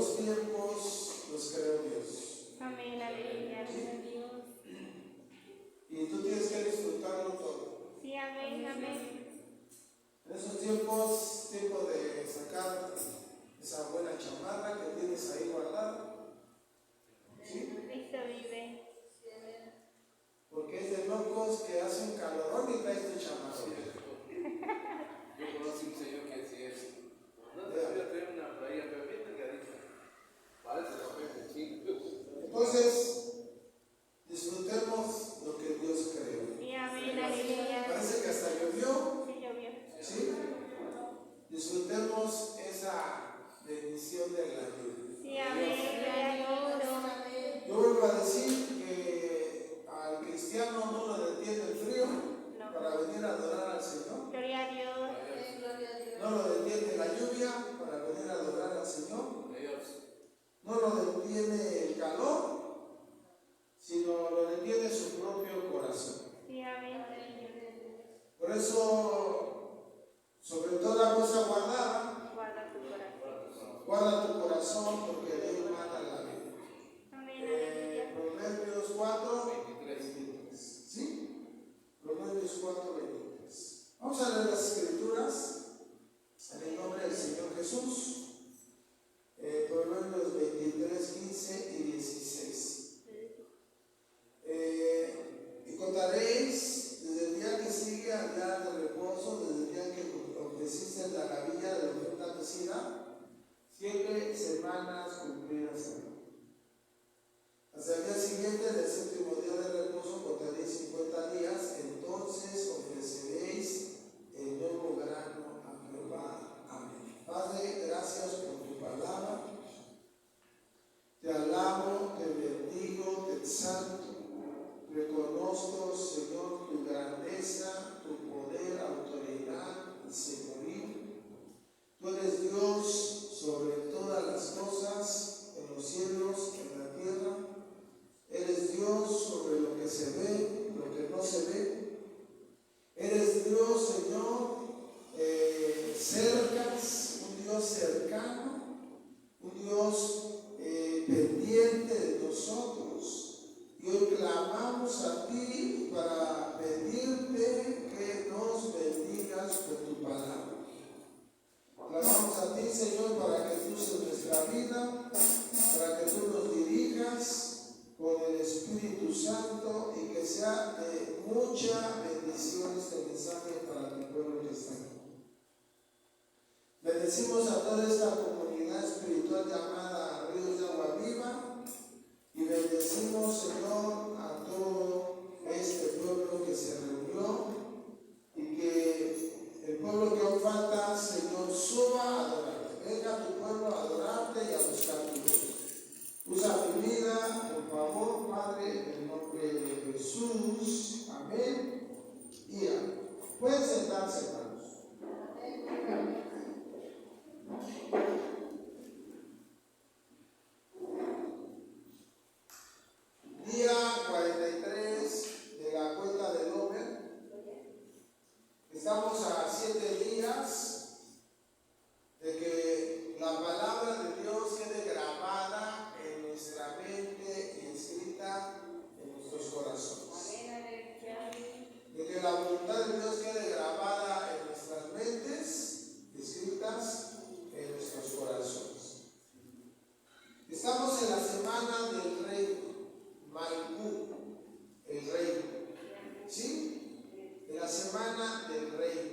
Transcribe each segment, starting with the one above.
los tiempos los creó Dios. Amén, aleluya, gloria a Dios. Y tú tienes que disfrutarlo todo. Sí, amén, amén. En esos tiempos, tiempo de sacar esa buena chamarra que tienes ahí guardada. ¿Sí? Cristo vive. Porque es de locos que hacen calorón y traes tu chamarra. Yo conocí un señor que decía eso. No te voy a traer una playa, pero bien delgadita. Parece papel de chino. Entonces, disfrutemos lo que Dios creó. Sí, amén, aleluya. Parece que hasta llovió. Sí, llovió. ¿Sí? Disfrutemos esa bendición de la lluvia. Sí, amén, gloria a Dios. Yo vuelvo a decir que al cristiano no lo detiene el frío para venir a adorar al Señor. Gloria a Dios. No lo detiene la lluvia para venir a adorar al Señor. No lo detiene el calor, sino lo detiene su propio corazón. Sí, amén. Por eso, sobre toda cosa guardada, Guarda tu corazón. guarda tu corazón porque de él mana la vida. Amén, aleluya. Proverbios 4, 23. ¿Sí? Proverbios 4, 23. Vamos a leer las escrituras en el nombre del Señor Jesús. Proverbios 23, 15 y 16. Y contaréis desde el día que sigue al día de reposo, desde el día que ofreciste la gavilla de la oferta mecida, 7 semanas cumplidas serán. Hasta el día siguiente del séptimo día de reposo contaréis 50 días, entonces ofreceréis el nuevo grano a Jehová. Amén. Padre, gracias por tu palabra. Te alabo, te bendigo, te exalto. Reconozco, Señor, tu grandeza, tu poder, autoridad y señorío. Tú eres Dios sobre todas las cosas, en los cielos, en la tierra. Eres Dios sobre lo que se ve, lo que no se ve. Eres Dios, Señor, un Dios cercano, un Dios pendiente de nosotros. Y hoy clamamos a ti para pedirte que nos bendigas con tu palabra. Clamamos a ti, Señor, para que tú uses nuestra vida, para que tú nos dirijas con el Espíritu Santo y que sea de mucha bendición este mensaje para tu pueblo que está aquí. Bendecimos a toda esta comunidad espiritual llamada Ríos de Agua Viva y bendecimos, Señor, a todo este pueblo que se reunió y que el pueblo que aún falta, Señor, suba a adorarte. Venga tu pueblo a adorarte y a buscar tu Dios. Usa mi vida, por favor, Padre, en el nombre de Jesús. Amén. Y amén. Pueden sentarse, hermanos. Día 43 de la cuenta del hombre. Estamos a 7 días de que la palabra de Dios quede grabada en nuestra mente y escrita en nuestros corazones. De que la voluntad de Dios quede grabada en nuestras mentes, escritas en nuestros corazones. Estamos en la semana del reino, Maipú, el reino. ¿Sí? En la semana del reino.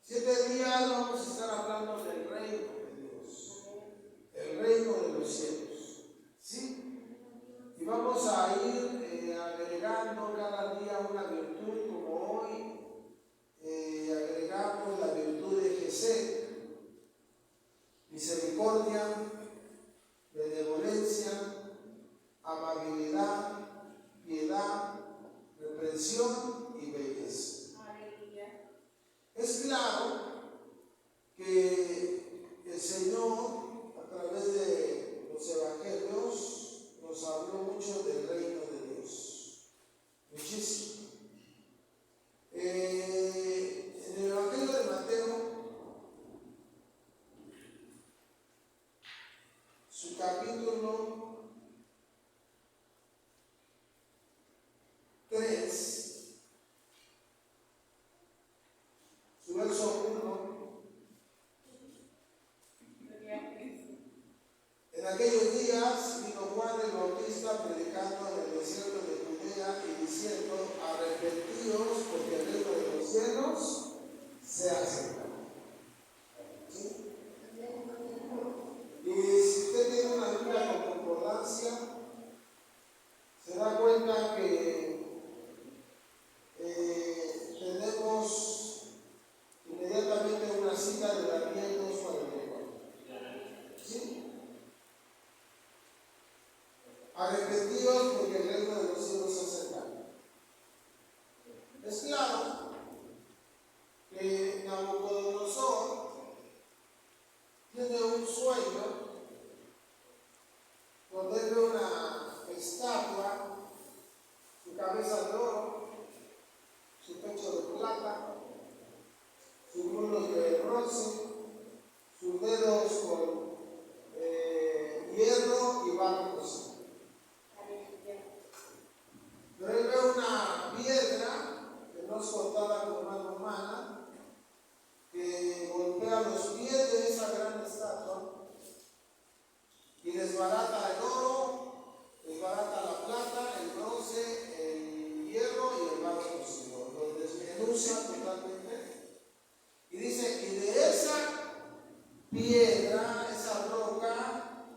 7 días vamos a estar hablando del reino de Dios, el reino de los cielos. ¿Sí? Y vamos a ir agregando cada día una virtud, como hoy agregamos la virtud de Gesed, misericordia, benevolencia, amabilidad, piedad, reprensión y belleza. Es claro que el Señor, a través de los evangelios, nos habló mucho del reino de Dios. Muchísimo. En el evangelio de Mateo, capítulo 3, su verso 1. En aquellos días vino Juan el Bautista predicando en el desierto de Judea y diciendo: arrepentíos, porque el reino de los cielos se ha acercado. ¿Sí? Y si usted tiene una Biblia con concordancia, se da cuenta que tenemos inmediatamente una cita de Daniel 2:44. ¿Sí? Arrepentidos porque el reino de los cielos se acerca. Es claro que Nabucodonosor tiene un sueño donde él ve una estatua, su cabeza de oro, su pecho de plata, sus muslos de bronce, sus dedos con hierro y barro cocido. Pero él ve una piedra que no es cortada con mano humana, que golpea los pies de esa gran estatua y desbarata el oro, desbarata la plata, el bronce, el hierro y el barro cocido. Lo desmenuza totalmente. Y dice: y de esa piedra, esa roca,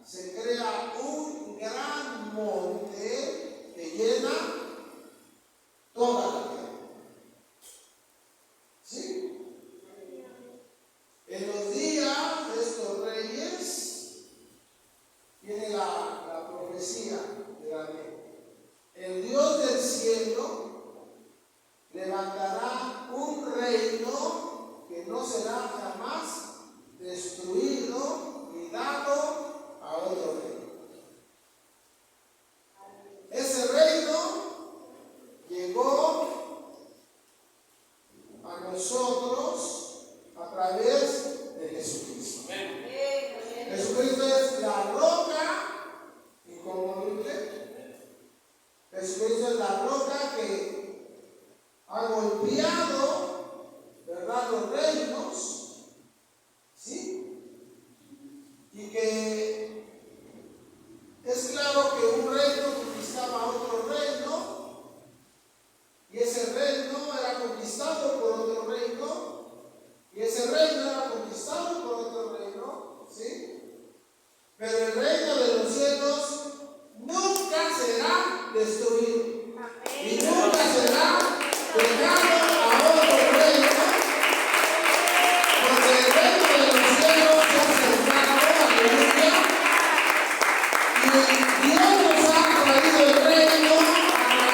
se crea un gran monte que llena toda la tierra. ¿Sí? En los días de estos reyes viene la profecía de Daniel. El Dios del cielo levantará un reino que no será jamás destruido ni dado a otro reino. Ese reino llegó a nosotros a través de Jesucristo. Jesucristo es la roca inconmovible. Jesucristo es la roca que ha golpeado, ¿verdad?, los reinos, ¿sí? Y que es claro que un reino conquistaba a otro reino, y ese reino era conquistado por otro reino, y ese reino era conquistado por otro reino, ¿sí? Pero el reino de los cielos nunca será destruido. Y nunca será dejado a otro reino, porque el reino de los cielos se ha acercado, aleluya. Y Dios nos ha traído el reino a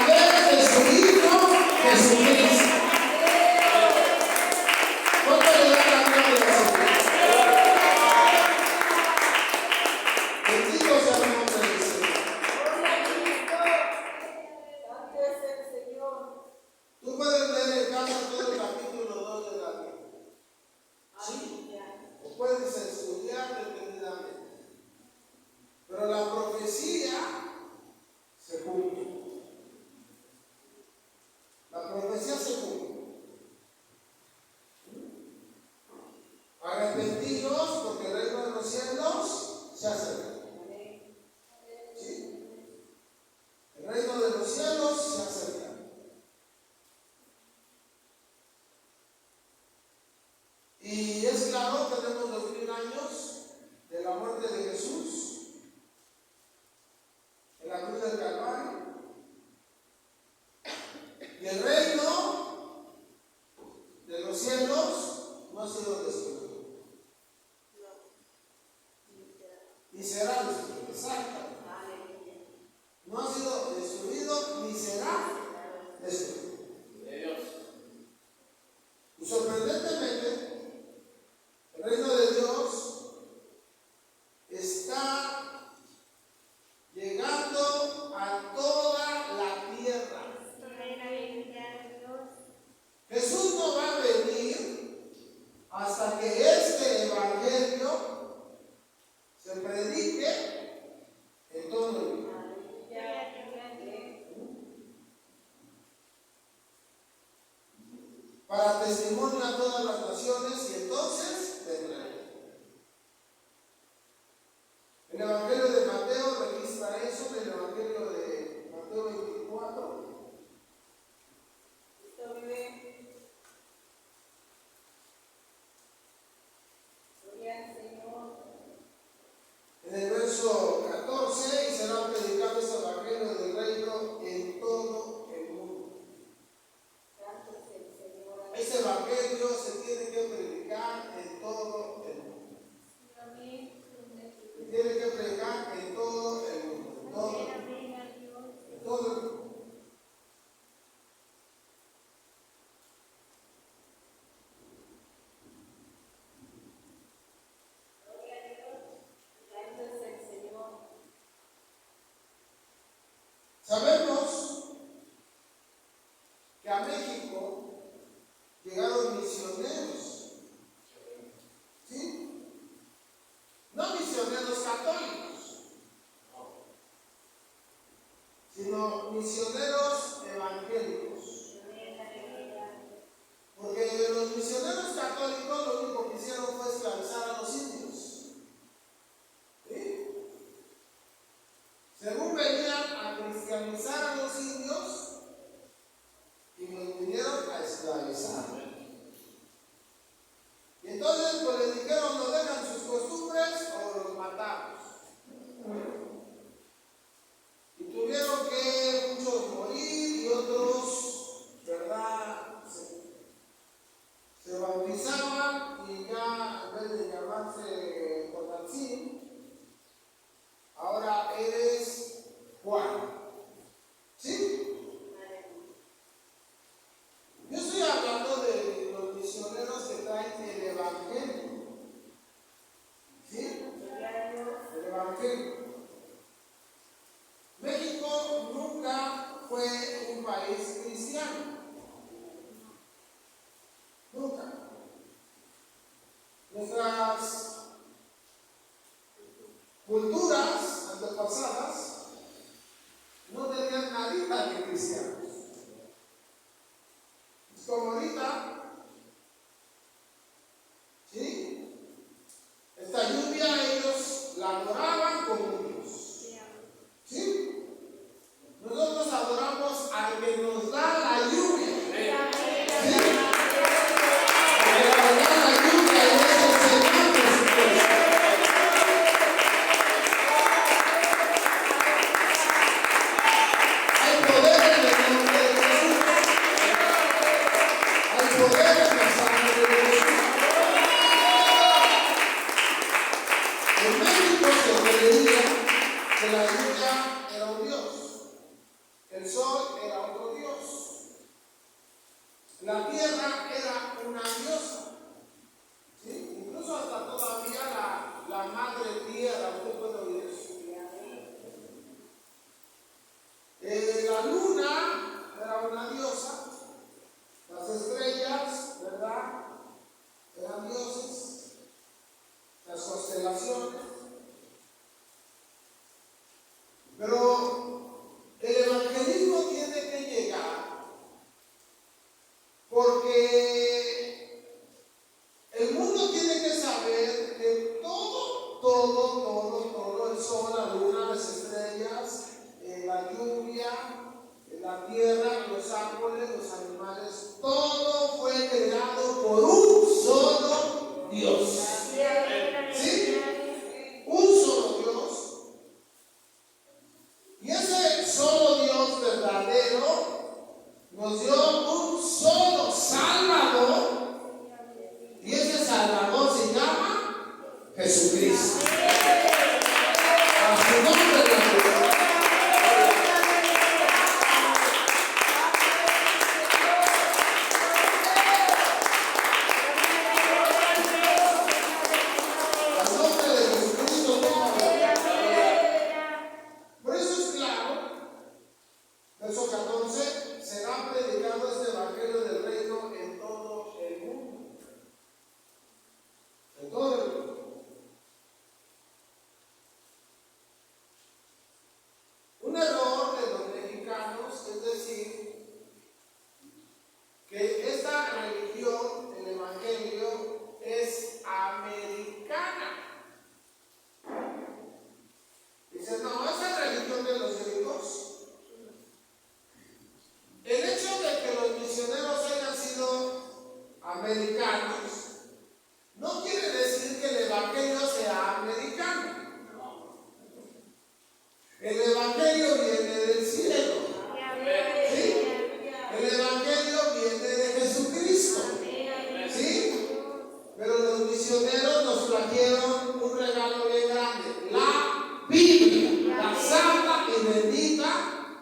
través de su Hijo Jesucristo. ¿Cuánto le da la gloria a Jesús? Bendito sea el nombre del Señor. Tú puedes leer en casa todo el capítulo 2 de Daniel. ¿Sí? O puedes estudiar detenidamente. Pero la profecía se cumple. La profecía se cumple. Arrepentidos porque el reino de los cielos se acerca. ¿Sí? El reino de los cielos se acerca. Y es claro, tenemos 2000 años de la muerte de Jesús en la cruz del Calvario. Y el reino de los cielos no ha sido destruido. Ni será destruido. Exacto. No ha sido destruido ni será destruido. Y sorprendentemente, el reino de Dios está llegando a toda la tierra. Jesús no va a venir hasta que este evangelio se predique Evangelio de Mateo registra eso, en el Evangelio de Mateo 24. Cristo vive. Gloria al Señor. En el verso 14, y serán predicados este Evangelio del reino en todo el mundo. Santo es el Señor. Ese Evangelio se tiene que predicar en todo el mundo. Amén. Se tiene que predicar en todo el mundo. En todo el mundo. En todo el mundo. Santo es el Señor. Sabemos que a México llegaron misioneros, ¿sí? No misioneros católicos, sino misioneros evangélicos. Porque los misioneros católicos lo único que hicieron fue esclavizar a los indios, ¿sí? Según venían a cristianizar a los indios y los vinieron a esclavizar. Y entonces pues les dijeron, nos dejan sus costumbres o los matamos. Y tuvieron que muchos morir y otros, ¿verdad? Se bautizaban y ya en vez de llamarse Jonancín, ahora eres Juan. ¿Sí? Yo estoy hablando de los misioneros que traen el Evangelio. ¿Sí? El Evangelio. México nunca fue un país cristiano. Nunca. Nuestras culturas antepasadas no tenían nada de cristianos. Es como ahorita, ¿sí? Esta lluvia ellos la adoraban como un Dios. ¿Sí? Nosotros adoramos al que nos da la lluvia. ¿Sí? Al que nos da la lluvia y es el Señor Jesucristo. Hay poder en el nombre de Jesús. Hay poder en la sangre de Jesús. En México se creía que la lluvia era un Dios, el sol era otro Dios, la tierra era una diosa, ¿sí? Incluso hasta todavía la madre tierra, usted puede oír eso. La luna era una diosa, las estrellas, ¿verdad? Eran dioses, las constelaciones. Pero el evangelismo tiene que llegar porque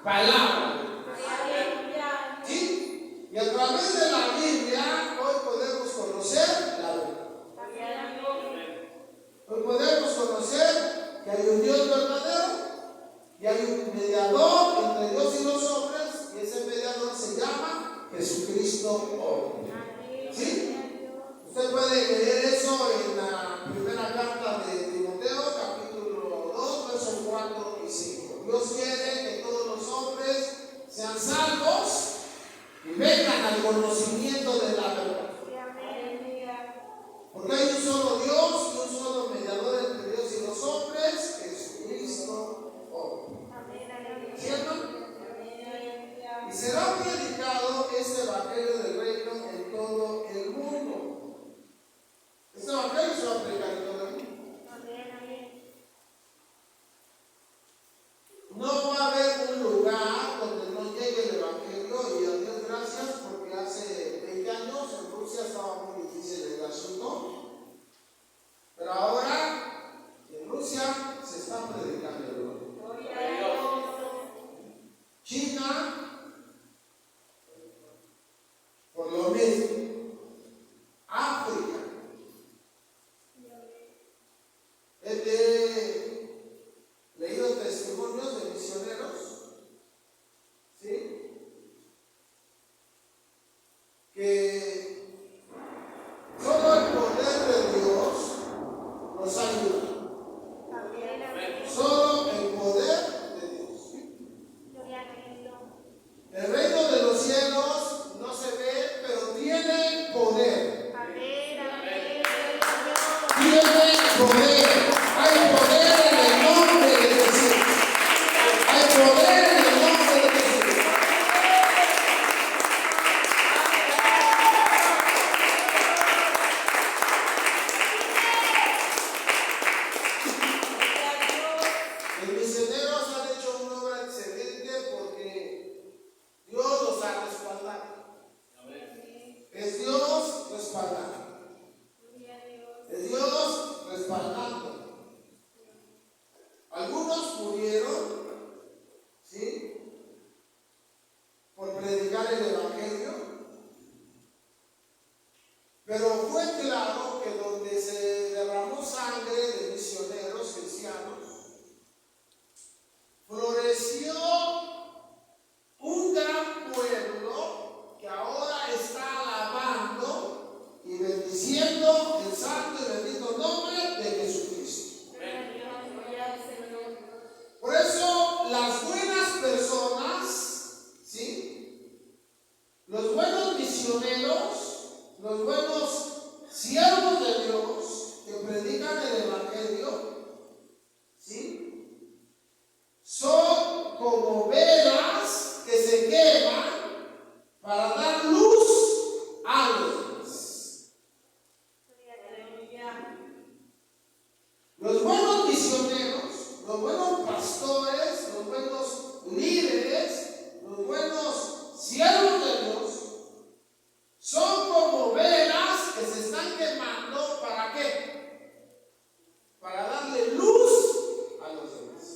palabra. Aleluya. ¿Sí? Y a través de la Biblia hoy podemos conocer la verdad. Hoy podemos conocer que hay un Dios verdadero y hay un mediador entre Dios y los hombres, y ese mediador se llama Jesucristo hombre. ¿Sí? Usted puede leer eso en la primera carta de Timoteo, capítulo 2, versos 4 y 5. Dios quiere que todos los hombres sean salvos y vengan al conocimiento de la verdad. Porque hay un solo Dios y un solo mediador entre Dios y los hombres, Jesucristo hombre. ¿Cierto? Y será predicado este evangelio del reino en todo el mundo. Este evangelio se va a predicar en todo el mundo. No va a haber un lugar donde no llegue el evangelio, y a Dios gracias, porque hace 20 años en Rusia estaba muy difícil el asunto, pero ahora en Rusia se está predicando el evangelio. China, por lo mismo. África. He leído testimonios de misioneros, ¿sí?, que solo el poder de Dios nos ayuda. Solo el poder de Dios. El reino de los cielos no se ve, pero tiene poder. Tiene poder. Hay poder en el nombre de Jesús. Hay poder en el nombre de Jesús. Los misioneros han hecho una obra excelente porque Dios los ha respaldado. Es Dios respaldando. Es Dios respaldando. Algunos murieron, ¿sí?, por predicar el evangelio, pero fue claro que donde se derramó sangre de misioneros cristianos, floreció un gran pueblo que ahora está alabando y bendiciendo el santo y bendito nombre de Jesucristo. Por eso las buenas personas, ¿sí?, los buenos misioneros, los buenos siervos de Dios que predican el evangelio, ¿sí?, son como velas que se queman para dar luz a los demás. Los buenos misioneros, los buenos pastores, los buenos líderes, los buenos siervos de Dios son como velas que se están quemando. ¿Para qué? Para darle luz a los demás.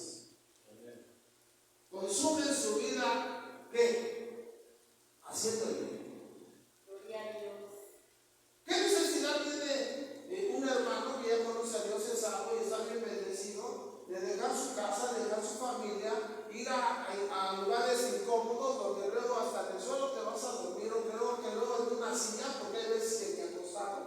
Consumen su vida, ¿qué? Haciendo el bien. ¿Qué necesidad tiene un hermano que ya conoce a Dios, es salvo y está bien bendecido, de dejar su casa, de dejar su familia, ir a lugares incómodos donde luego hasta en el suelo te vas a dormir, o creo que luego en una silla, porque hay veces que me acostaron?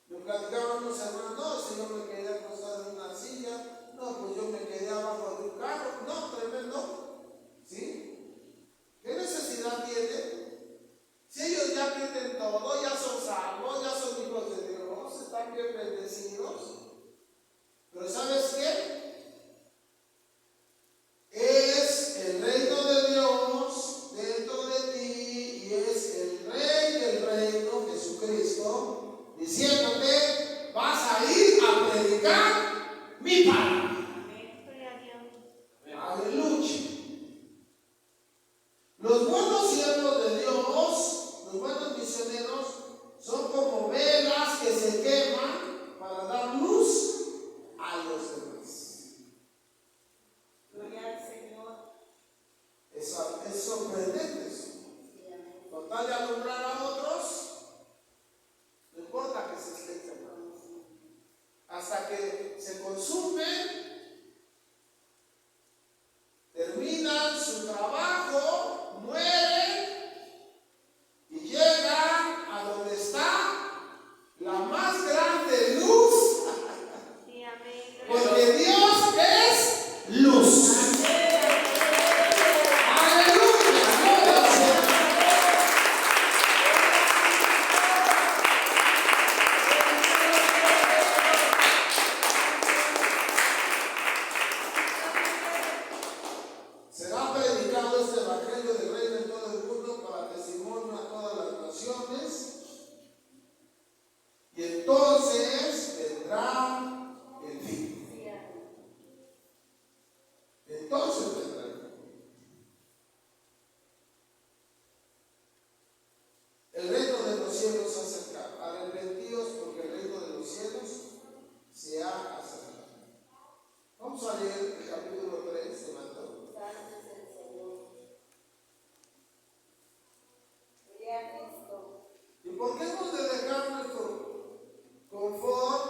Me platicaban unos hermanos, no, si yo me quedé acostado en una silla, no, pues yo me quedé abajo de un carro, no, tremendo, ¿sí? ¿Qué necesidad tiene? Si ellos ya tienen todo, ya son salvos, ya son hijos de Dios, están bien bendecidos. Pero ¿sabes qué? Es el reino de Dios dentro de ti, y es el Rey del reino, Jesucristo, diciéndote: vas a ir a predicar mi palabra. Aleluya. Los buenos siervos de Dios, los buenos misioneros, son como velas que se queman para dar luz a los demás. Gloria al Señor. Jesús. Aleluya, gloria al Señor. Será predicado este evangelio del reino en todo el mundo para testimonio a todas las naciones, y entonces vendrá el fin. Entonces vendrá el fin. El reino de los cielos se ha acercado. Arrepentíos porque el reino de los cielos se ha acercado. Vamos a leer el capítulo 3 de Mateo. Santo es el Señor. Gloria a Cristo. ¿Y por qué hemos de dejar nuestro confort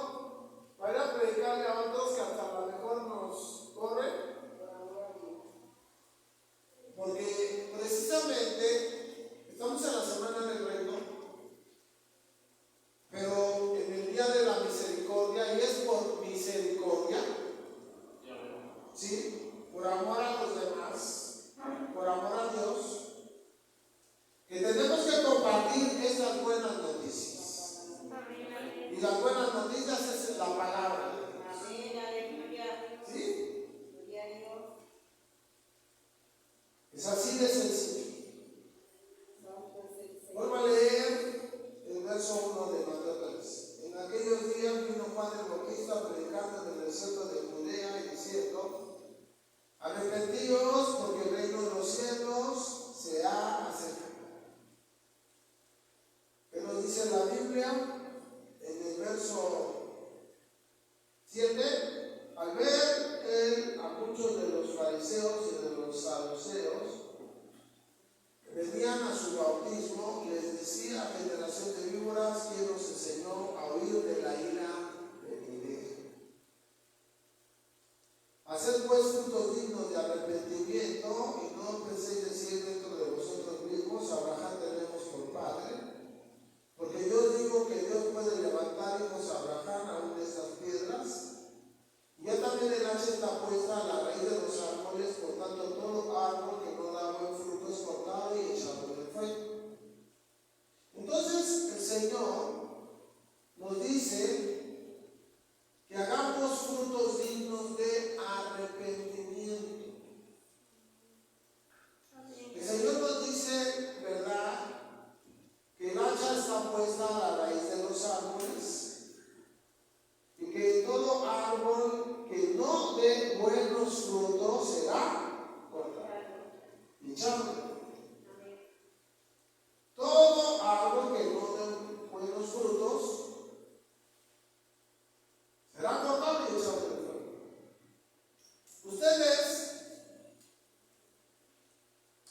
para ir a predicarle a otros que hasta a lo mejor nos corren? Por amor a Dios. Porque precisamente estamos en la semana del reino, pero en el día de la misericordia, y es por misericordia, ¿sí? Por amor a los demás, por amor a Dios, que tenemos que compartir estas buenas noticias. Amén. Y las buenas noticias es la palabra de Dios. Amén, aleluya. ¿Sí? Gloria a Dios. Es así de sencillo. Santo es el Señor. Vuelvo a leer el verso 1 de Mateo 3. En aquellos días vino Juan el Bautista predicando en el desierto de Judea y diciendo: arrepentíos porque el reino de los cielos se ha acercado. ¿Qué nos dice la Biblia? En el verso 7, al ver él a muchos de los fariseos y de los saduceos que venían a su bautismo, les decía: generación de víboras, ¿quién os enseñó a huir de la ira venidera? Haced pues frutos dignos de arrepentimiento, y no penséis decir dentro de vosotros mismos: Abraham tenemos por padre. Porque yo os digo que Dios puede levantar hijos a Abraham aún de estas piedras. Y ya también el hacha está puesta a la raíz de los árboles, por tanto todo árbol que no da buen fruto es cortado y echado en el fuego. Entonces el Señor nos dice que hagamos frutos dignos de arrepentimiento. El Señor nos dice, ¿verdad?, que el hacha está puesta a la raíz de los árboles y que todo árbol que no dé buenos frutos será cortado y echado. Todo árbol que no dé buenos frutos será cortado y echado en el fuego. Ustedes,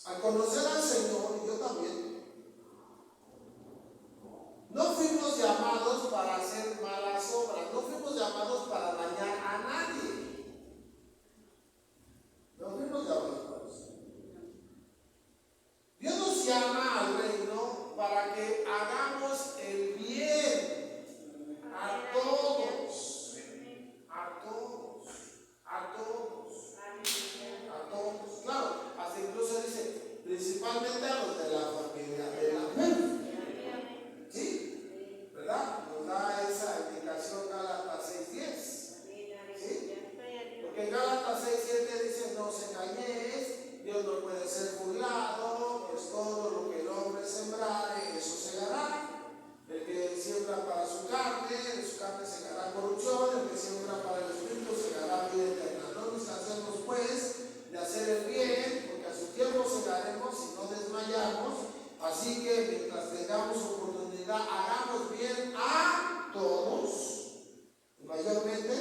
al conocer al Señor, y yo también, no fuimos llamados para hacer malas obras, no fuimos llamados para dañar a nadie. No fuimos llamados para eso. Dios nos llama al reino para que hagamos el bien a todos, a todos, a todos, a todos. Claro, hasta incluso dice, principalmente a los de la familia de la fe. ¿Sí? ¿Verdad? Nos da esa indicación Gálatas 6:10. ¿Sí? Porque en Gálatas 6:7 dice: no os engañéis, Dios no puede ser burlado, pues todo lo que el hombre sembrare, eso segará. El que siembra para su carne, de su carne segará corrupción; el que siembra para el espíritu segará vida eterna. No nos cansemos pues de hacer el bien, porque a su tiempo segaremos y no desmayamos. Así que mientras tengamos oportunidad, hagamos bien a todos, y mayormente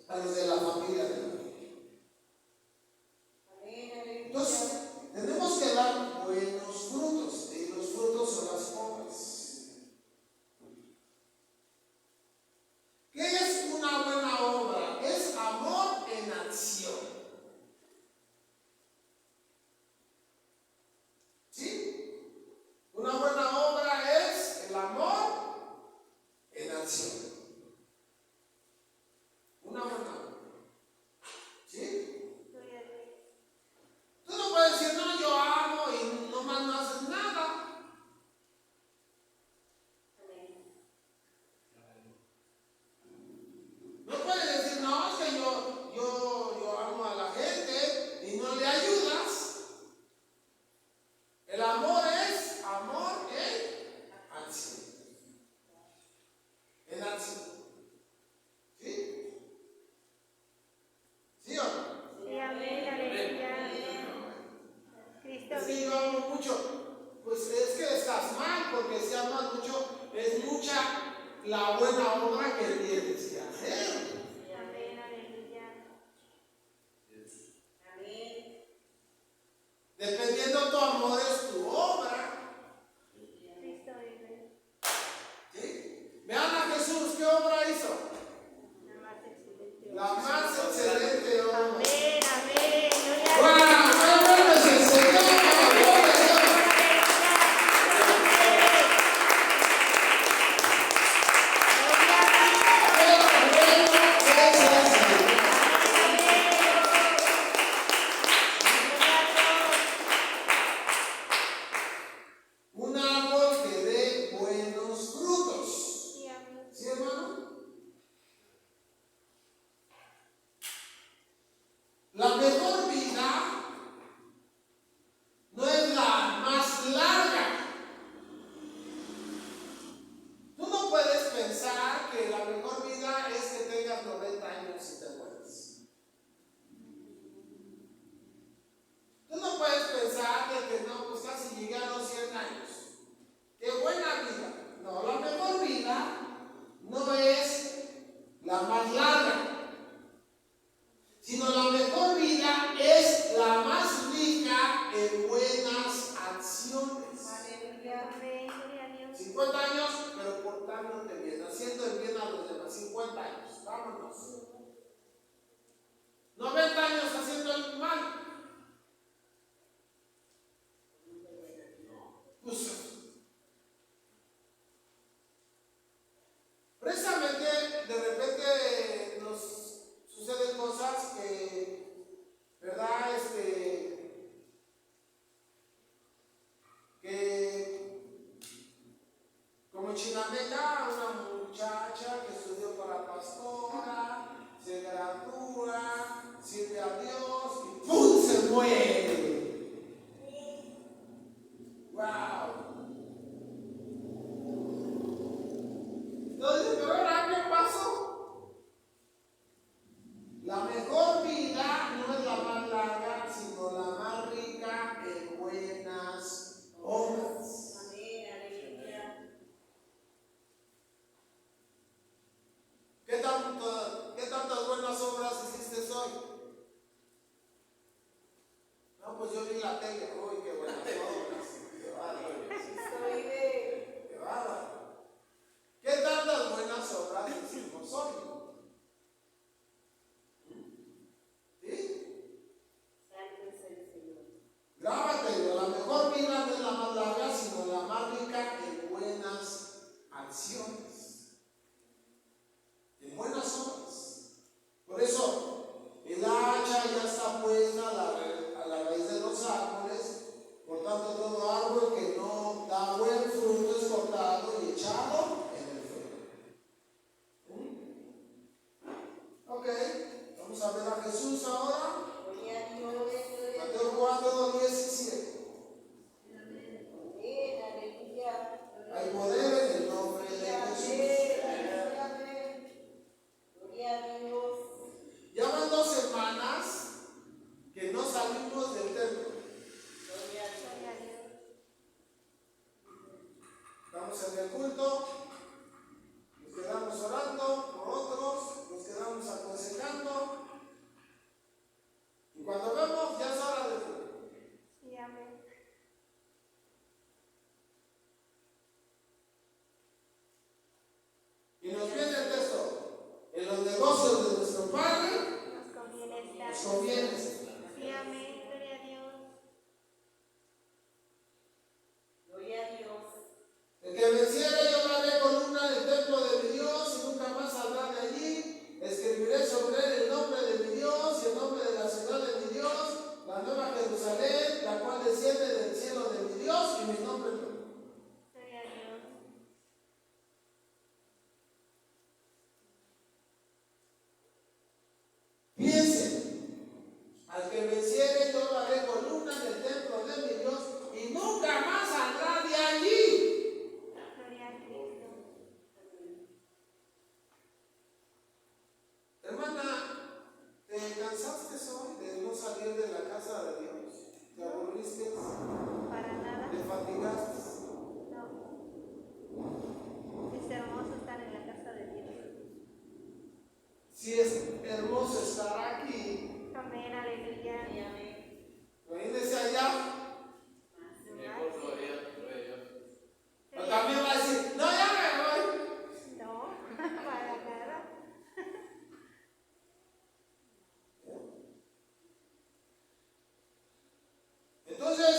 a los de la familia de la fe. Entonces, tenemos que dar buenos frutos, y los frutos son las obras. la buena obra que tienes que hacer. Amén, aleluya. Amén. Dependiendo tu amor es tu obra. Cristo vive. ¿Sí? Vean a Jesús, ¿qué obra hizo? La más excelente. La más excelente obra. Amén, amén. Gloria a ¡Wow! Dios. ¡Qué bueno es el Señor! ¡Gloria a Dios! Un árbol que dé buenos frutos. ¿Sí, hermano? La mejor vida no es la más larga. Tú no puedes pensar que la mejor vida es que tengas 90 años y te mueres. Tú no puedes pensar de que no, pues casi llegué a los 100 años. ¡Qué buena vida! No, la mejor vida no es la más larga, sino la mejor vida es la más rica en buenas acciones. Aleluya. Amén, gloria a Dios. 50 años, pero portándote bien, haciendo el bien a los demás. 50 años, vámonos. 90 años haciendo el mal. Pues, precisamente de repente nos suceden cosas que, ¿verdad? Que como en Chinameca, una muchacha que estudió para pastora, se gradúa, sirve a Dios y ¡pum! Se muere. ¡Wow! Entonces, ¿pero ahora qué pasó? La mejor vida no es la más larga, sino la más rica en buenas obras. Amén. Aleluya. ¿Qué tantas buenas obras hiciste hoy? No, pues yo vi la tele. Uy, qué buenas obras. Qué bárbaro. Cristo vive. Qué bárbaro. ¿Qué tantas buenas obras hicimos hoy? ¿Sí? Santo es el Señor. Grábatelo, la mejor vida no es la más larga, sino la más rica en buenas acciones, en buenas obras. Por eso, el hacha ya está puesta a la raíz de los árboles, por tanto todo árbol que no da buen fruto es cortado y echado en el fuego. Ok, vamos a ver a Jesús ahora. Gloria a Dios. Gloria a Mateo Dios. 4:17. Amén. Aleluya. Hay poder en el nombre de Jesús. Amén. Gloria a Dios. Ya van 2 semanas que no salimos del templo. Gloria a Dios. Gloria a Dios. Estamos en el culto, nos quedamos orando por otros, nos quedamos aconsejando. Y cuando vemos, ya es hora de culto. Sí, amén. Y nos viene el texto. En los negocios de nuestro Padre, Nos conviene estar. nos conviene estar. Sí, amén, gloria a Dios. Gloria a Dios. El que venciere, yo daré columna del templo de mi Dios y nunca más saldrá de allí. Escribiré sobre él el nombre de mi Dios y el nombre de la ciudad de mi Dios, la nueva Jerusalén, la cual desciende del cielo de mi Dios y mi nombre nuevo. Gloria a Dios. Piensen, al que venciere, yo daré columna del templo de mi Dios y nunca más saldrá de allí. Gloria a Cristo. Hermana, ¿te cansaste hoy de no salir de la casa de Dios? ¿Te aburriste? Para nada. ¿Te fatigaste? No. Es hermoso estar en la Sí, es hermoso estar aquí. Amén, aleluya. Amén. Imagínense allá. Mi esposo haría, O también va a decir, no, ya me voy. No, para nada. Entonces,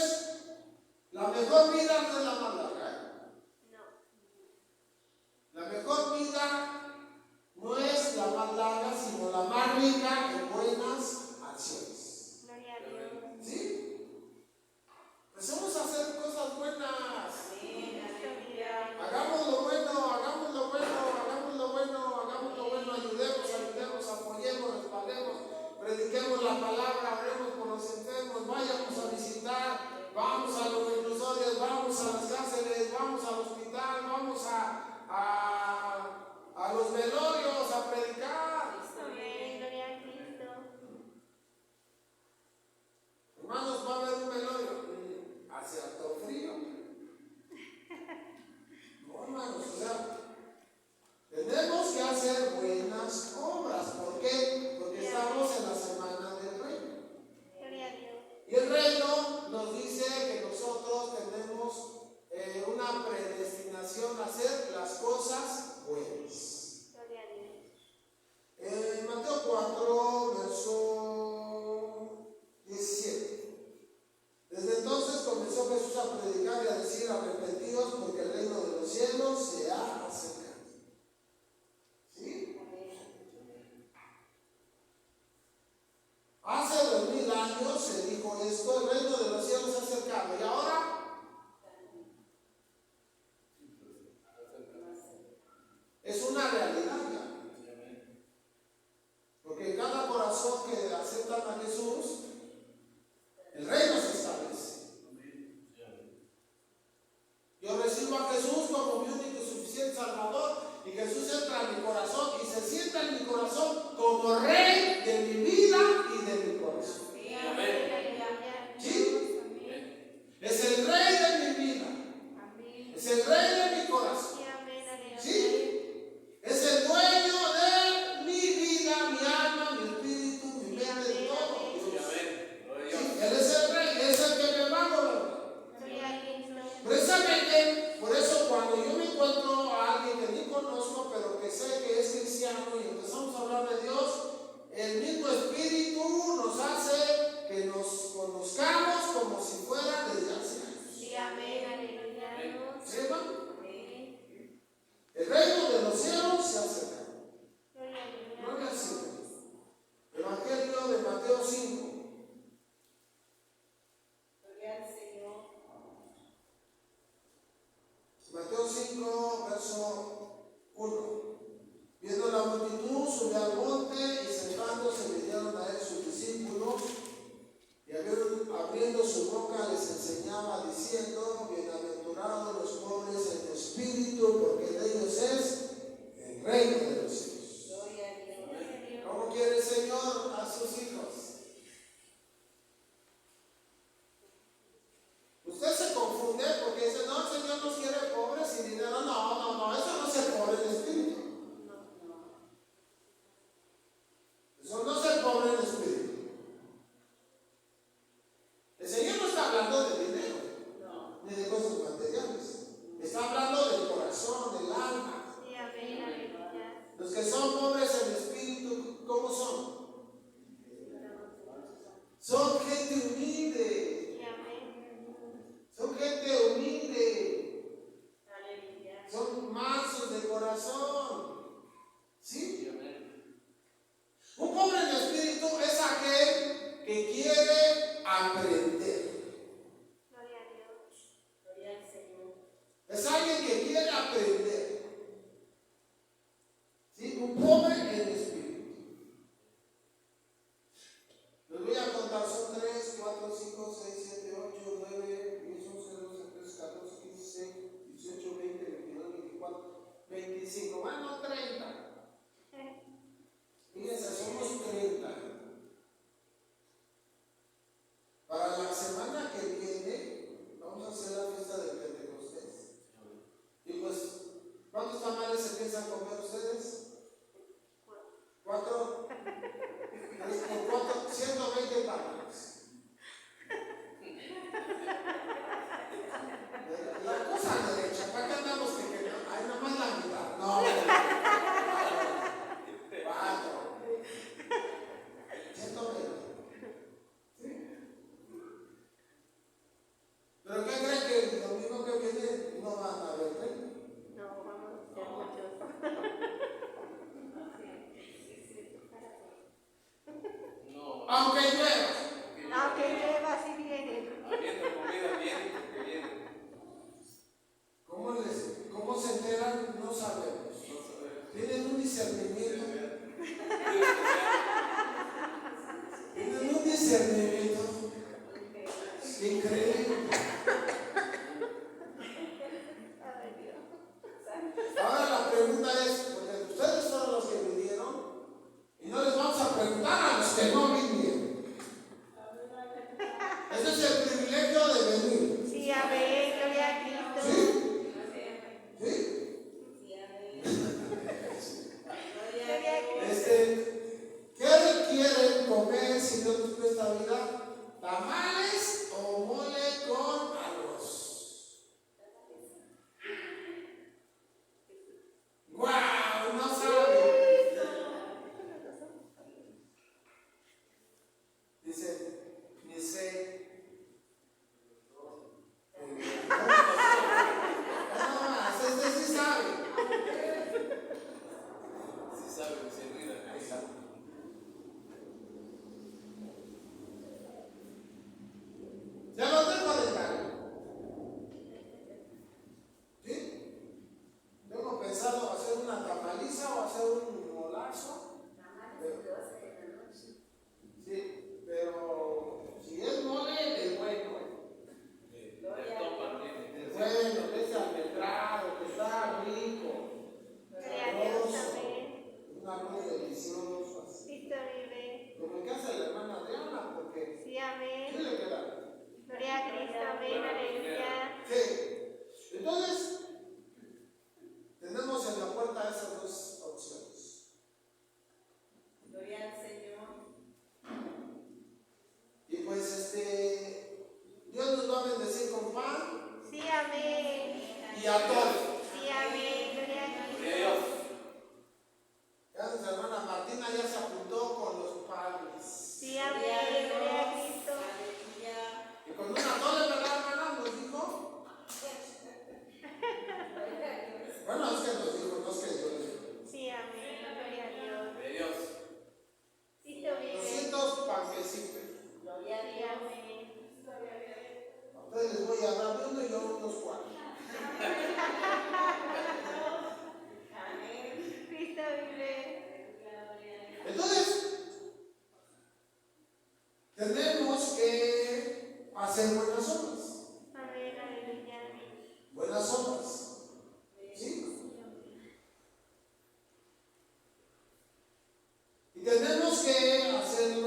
la mejor vida no es la más larga. No. La mejor vida no es la más larga, sino la más rica en buenas acciones. Gloria a Dios. ¿Sí? Empecemos a hacer cosas buenas. Amén. Aleluya. Hagamos lo bueno, hagamos lo bueno, hagamos lo bueno, hagamos lo bueno, ayudemos, apoyemos, respaldemos, prediquemos la palabra, oremos por los enfermos, vayamos a visitar, vamos a los reclusorios, vamos a las cárceles, vamos al hospital, vamos a los velorios a predicar. Amén, gloria a Cristo. Hermanos, va a haber un velorio. Hace harto frío. No, hermanos, o sea, tenemos que hacer buenas obras. ¿Por qué? Porque estamos en la semana del reino. Gloria a Dios. Y el reino nos dice que nosotros tenemos una predestinación a hacer las cosas buenas. Gloria a Dios. En Mateo 4, verso 17. Desde entonces comenzó Jesús a predicar y a decir: arrepentidos, porque el reino de los cielos se ha acercado. ¿Sí? Hace 2000 años se dijo esto: el reino de los cielos se ha acercado. Y ahora es una realidad ya. Porque en cada corazón que aceptan a Jesús, el reino se establece. Yo recibo a Jesús como mi único y suficiente Salvador, y Jesús entra en mi corazón y se sienta en mi corazón como Rey de mi vida y de mi corazón. Amén, aleluya. ¿Sí? Amén. Es el Rey de mi vida, Amén. es el Rey de mi corazón. Sí, amén, aleluya. ¿Sí? Es el dueño de mi vida, mi alma, mi espíritu, mi mente, de todo. Sí, Él es el Rey, es el que me va a gobernar. Gloria a Cristo. Precisamente por eso, cuando yo me encuentro a alguien que ni conozco, pero que sé que es cristiano, y empezamos a hablar de Dios, el mismo Espíritu nos hace que nos conozcamos como si fuera desde hace años. Sí, amén, aleluya. ¿Sí, hermano? Amén. El reino de los cielos se acerca. Gloria a Dios. Gloria al Señor. Evangelio de Mateo 5. Gloria al Señor. Mateo 5, verso 1. Viendo la multitud, subió al monte y sentándose vinieron a él sus discípulos, y abriendo su boca les enseñaba diciendo: bienaventurados los pobres en espíritu, porque de ellos es el reino de los cielos. Gloria a Dios. ¿Cómo quiere el Señor a sus hijos? Usted se confunde porque dice: no, el Señor nos quiere pobres sin dinero. No, eso no es ser pobre en espíritu. Eso no es ser pobre en espíritu. El Señor no está hablando de dinero, ni de cosas materiales. Está hablando del corazón, del alma. Sí, amén, aleluya. Los que son pobres en espíritu, ¿cómo son? Son gente humilde. Sí, amén. Son gente humilde. Aleluya. Son mansos de corazón. ¿Sí? Un pobre en espíritu es aquel que quiere aprender. Gloria a Dios. Gloria al Señor. Es alguien que quiere aprender. ¿Sí? Un pobre en espíritu. Les voy a contar: son 3, 4, 5, 6, 7, 8, 9, 10, 11, 12, 13, 14, 15, 18, 20, 22, 24, 25. Bueno, 30. Fíjense, somos 30. Para la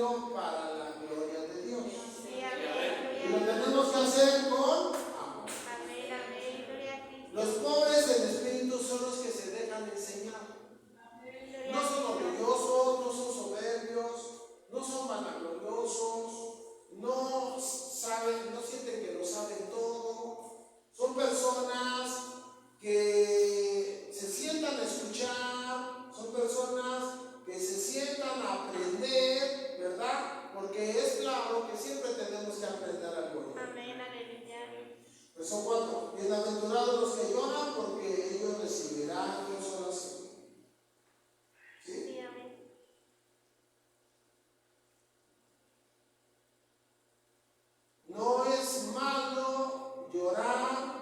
pero para la gloria de Dios. Sí, amén. Y lo Gloria a Dios. tenemos que hacer con amor. Amén, amén. Gloria a Cristo. Los pobres en espíritu son los que se dejan enseñar. Gloria No a son Dios. orgullosos, no son soberbios, no son vanagloriosos, no saben, no sienten que lo saben todo. Son personas que se sientan a escuchar, son personas que se sientan a aprender, ¿verdad? Porque es claro que siempre tenemos que aprender algo. Amén, aleluya. Verso 4. Bienaventurados los que lloran, porque ellos recibirán consolación. ¿Sí? Sí, amén. No es malo llorar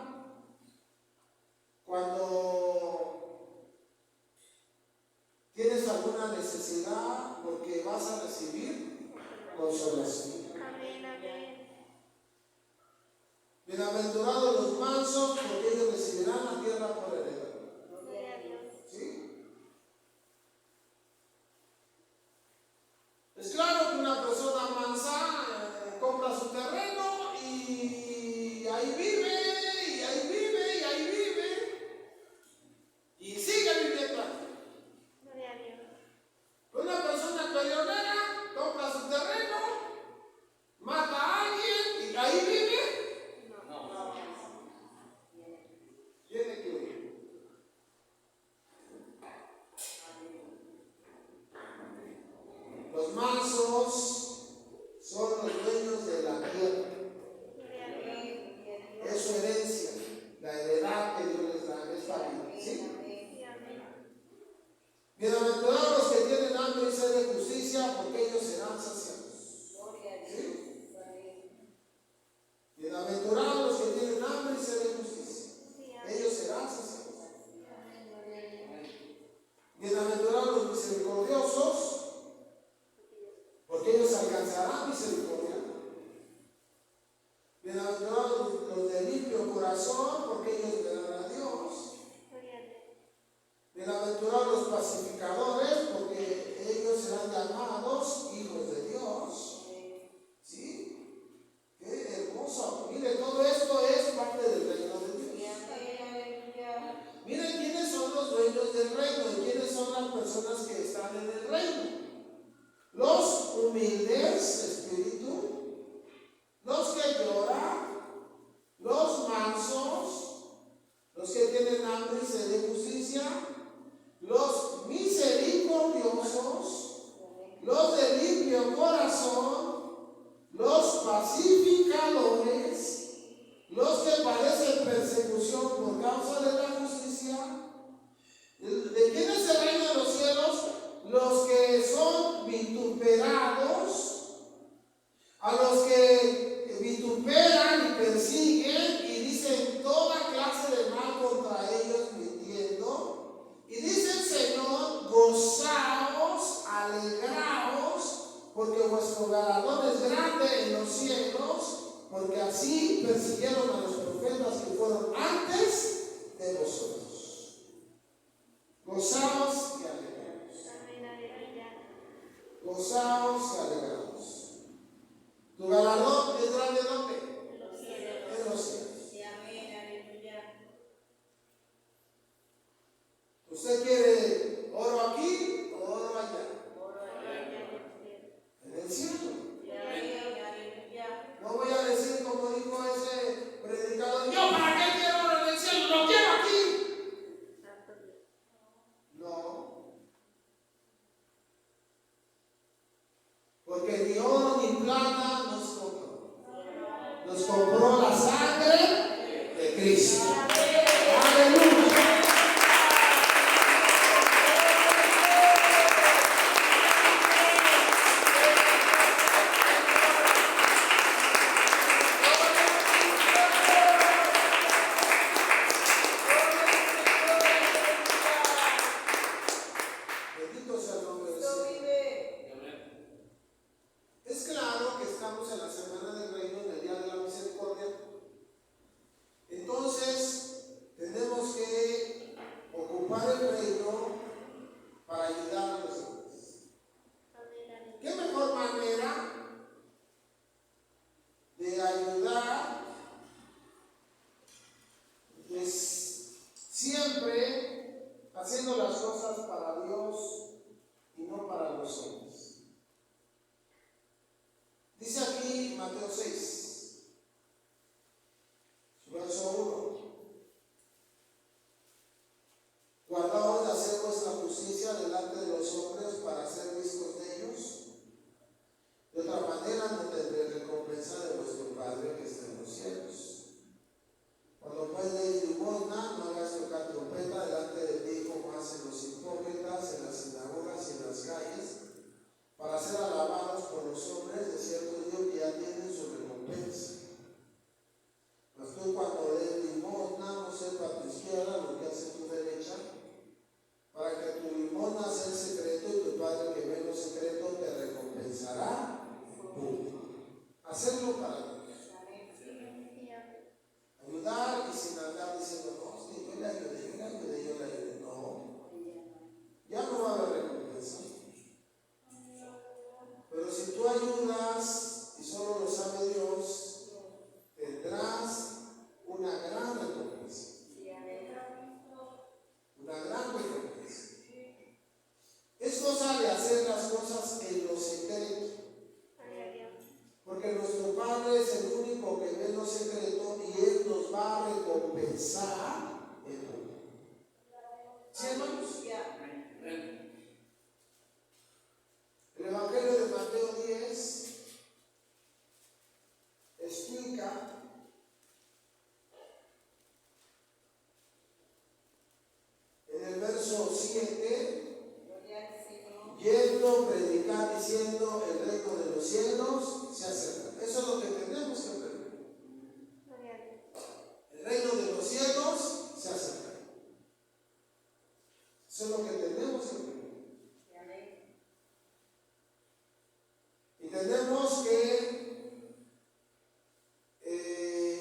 cuando tienes alguna necesidad, porque vas a recibir consolación. Amén, amén. Bienaventurados los mansos, porque ellos recibirán la tierra por heredad. Gloria a Dios. ¿Sí? Es claro que una persona mansa compra su terreno y ahí vive, y ahí vive, y ahí vive, y sigue viviendo ahí. Gloria a Dios. Una persona peleonera compra su terreno, mata a alguien y ahí vive. Tiene que huir. Los mansos son los dueños de la tierra. Gloria a Dios. Es su herencia, la heredad que Dios les da, es para ellos. ¿Sí? Sí, amén. Bienaventurados los que tienen hambre y sed de justicia, porque ellos serán saciados. ¿Sí? Bienaventurados los que tienen hambre y sed de justicia, Sí, amén. ellos serán saciados. Bienaventurados los misericordiosos, porque ellos alcanzarán misericordia. Bienaventurados los de limpio corazón, porque ellos verán a Dios. Gloria a Dios. Bienaventurados los pacificadores, porque ellos serán llamados hijos de Dios. ¿Sí? Qué hermoso. Mire, todo esto es parte del reino de Dios. Miren quiénes son los dueños del reino y quiénes son las personas que están en el reino. Los humildes de espíritu, los que lloran, los mansos, los que tienen hambre y sed de justicia, los misericordiosos, los de limpio corazón, los pacificadores, los que padecen persecución por causa de la justicia. ¿De quién es el reino de los cielos? Los que son vituperados, a los que vituperan y persiguen y dicen toda clase de mal contra ellos mintiendo. Y dice el Señor: gozaos, alegraos, porque vuestro galardón es grande en los cielos, porque así persiguieron a los profetas que fueron antes de vosotros. Gozaos y alegraos. Amén, aleluya. Gozaos y alegraos. Tu galardón es grande, ¿dónde? En los cielos. En los cielos. ¿Usted quiere oro aquí o oro allá? En el cielo. No voy a decir como dijo ese predicador: yo para qué quiero oro en el cielo, lo quiero aquí. Santo Dios. No. Porque ni oro ni plata nos compró. Nos compró la sangre de Cristo. Aleluya. Bendito sea el nombre del Señor. Es claro que estamos en la semana del reino, en el día de la misericordia, si tú ayudas y solo lo sabe Dios, tendrás una gran recompensa. Una gran recompensa. Es cosa de hacer las cosas en lo secreto. Porque nuestro Padre es el único que ve lo secreto y Él nos va a recompensar en todo. ¿Sí, hermanos? El Evangelio de Mateo 10 explica en el verso 7, yendo, predicar, diciendo, el reino de los cielos se acerca. Eso es lo que tenemos que aprender. El reino de los cielos se acerca. Eso es lo que tenemos que aprender. Y tenemos que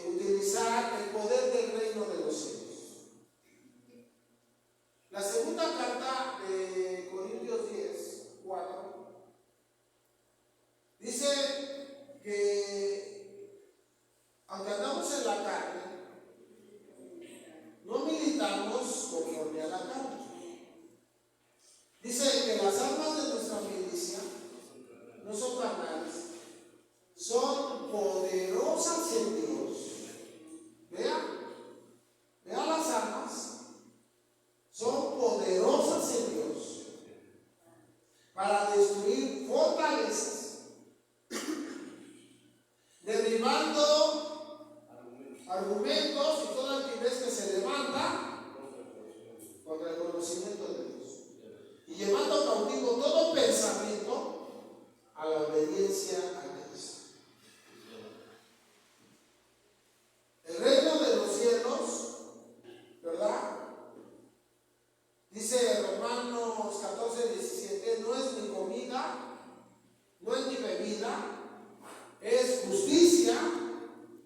utilizar el poder del reino de los cielos. La segunda carta de Corintios 10:4 dice que aunque andamos en la carne, no militamos conforme a la carne. Dice que las armas de nuestra milicia no son carnales, son poderosas en Dios. Vea las armas. Son poderosas en Dios para destruir fortalezas, derribando argumentos y toda altivez que se levanta contra el conocimiento de Dios, y llevando cautivo todo pensamiento a la obediencia a Cristo. El reino de los cielos, ¿verdad? Dice Romanos 14:17, no es mi comida, no es mi bebida, es justicia,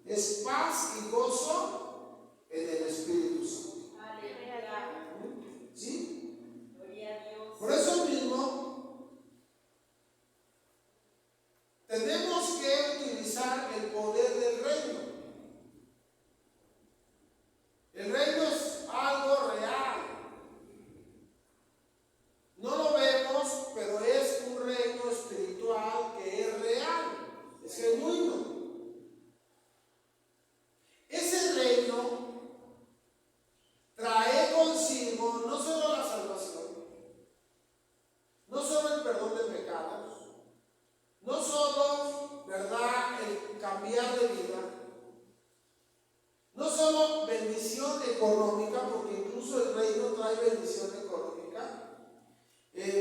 es paz y gozo en el Espíritu Santo. ¿Sí? Por eso mismo, tenemos que utilizar el poder del reino. El reino es algo real. No lo vemos, pero es un reino espiritual que es real, es genuino. Ese reino trae consigo no solo la salvación, no solo el perdón de pecados, no solo, ¿verdad?, el cambiar de vida, no solo bendición económica, porque incluso el reino trae bendición económica.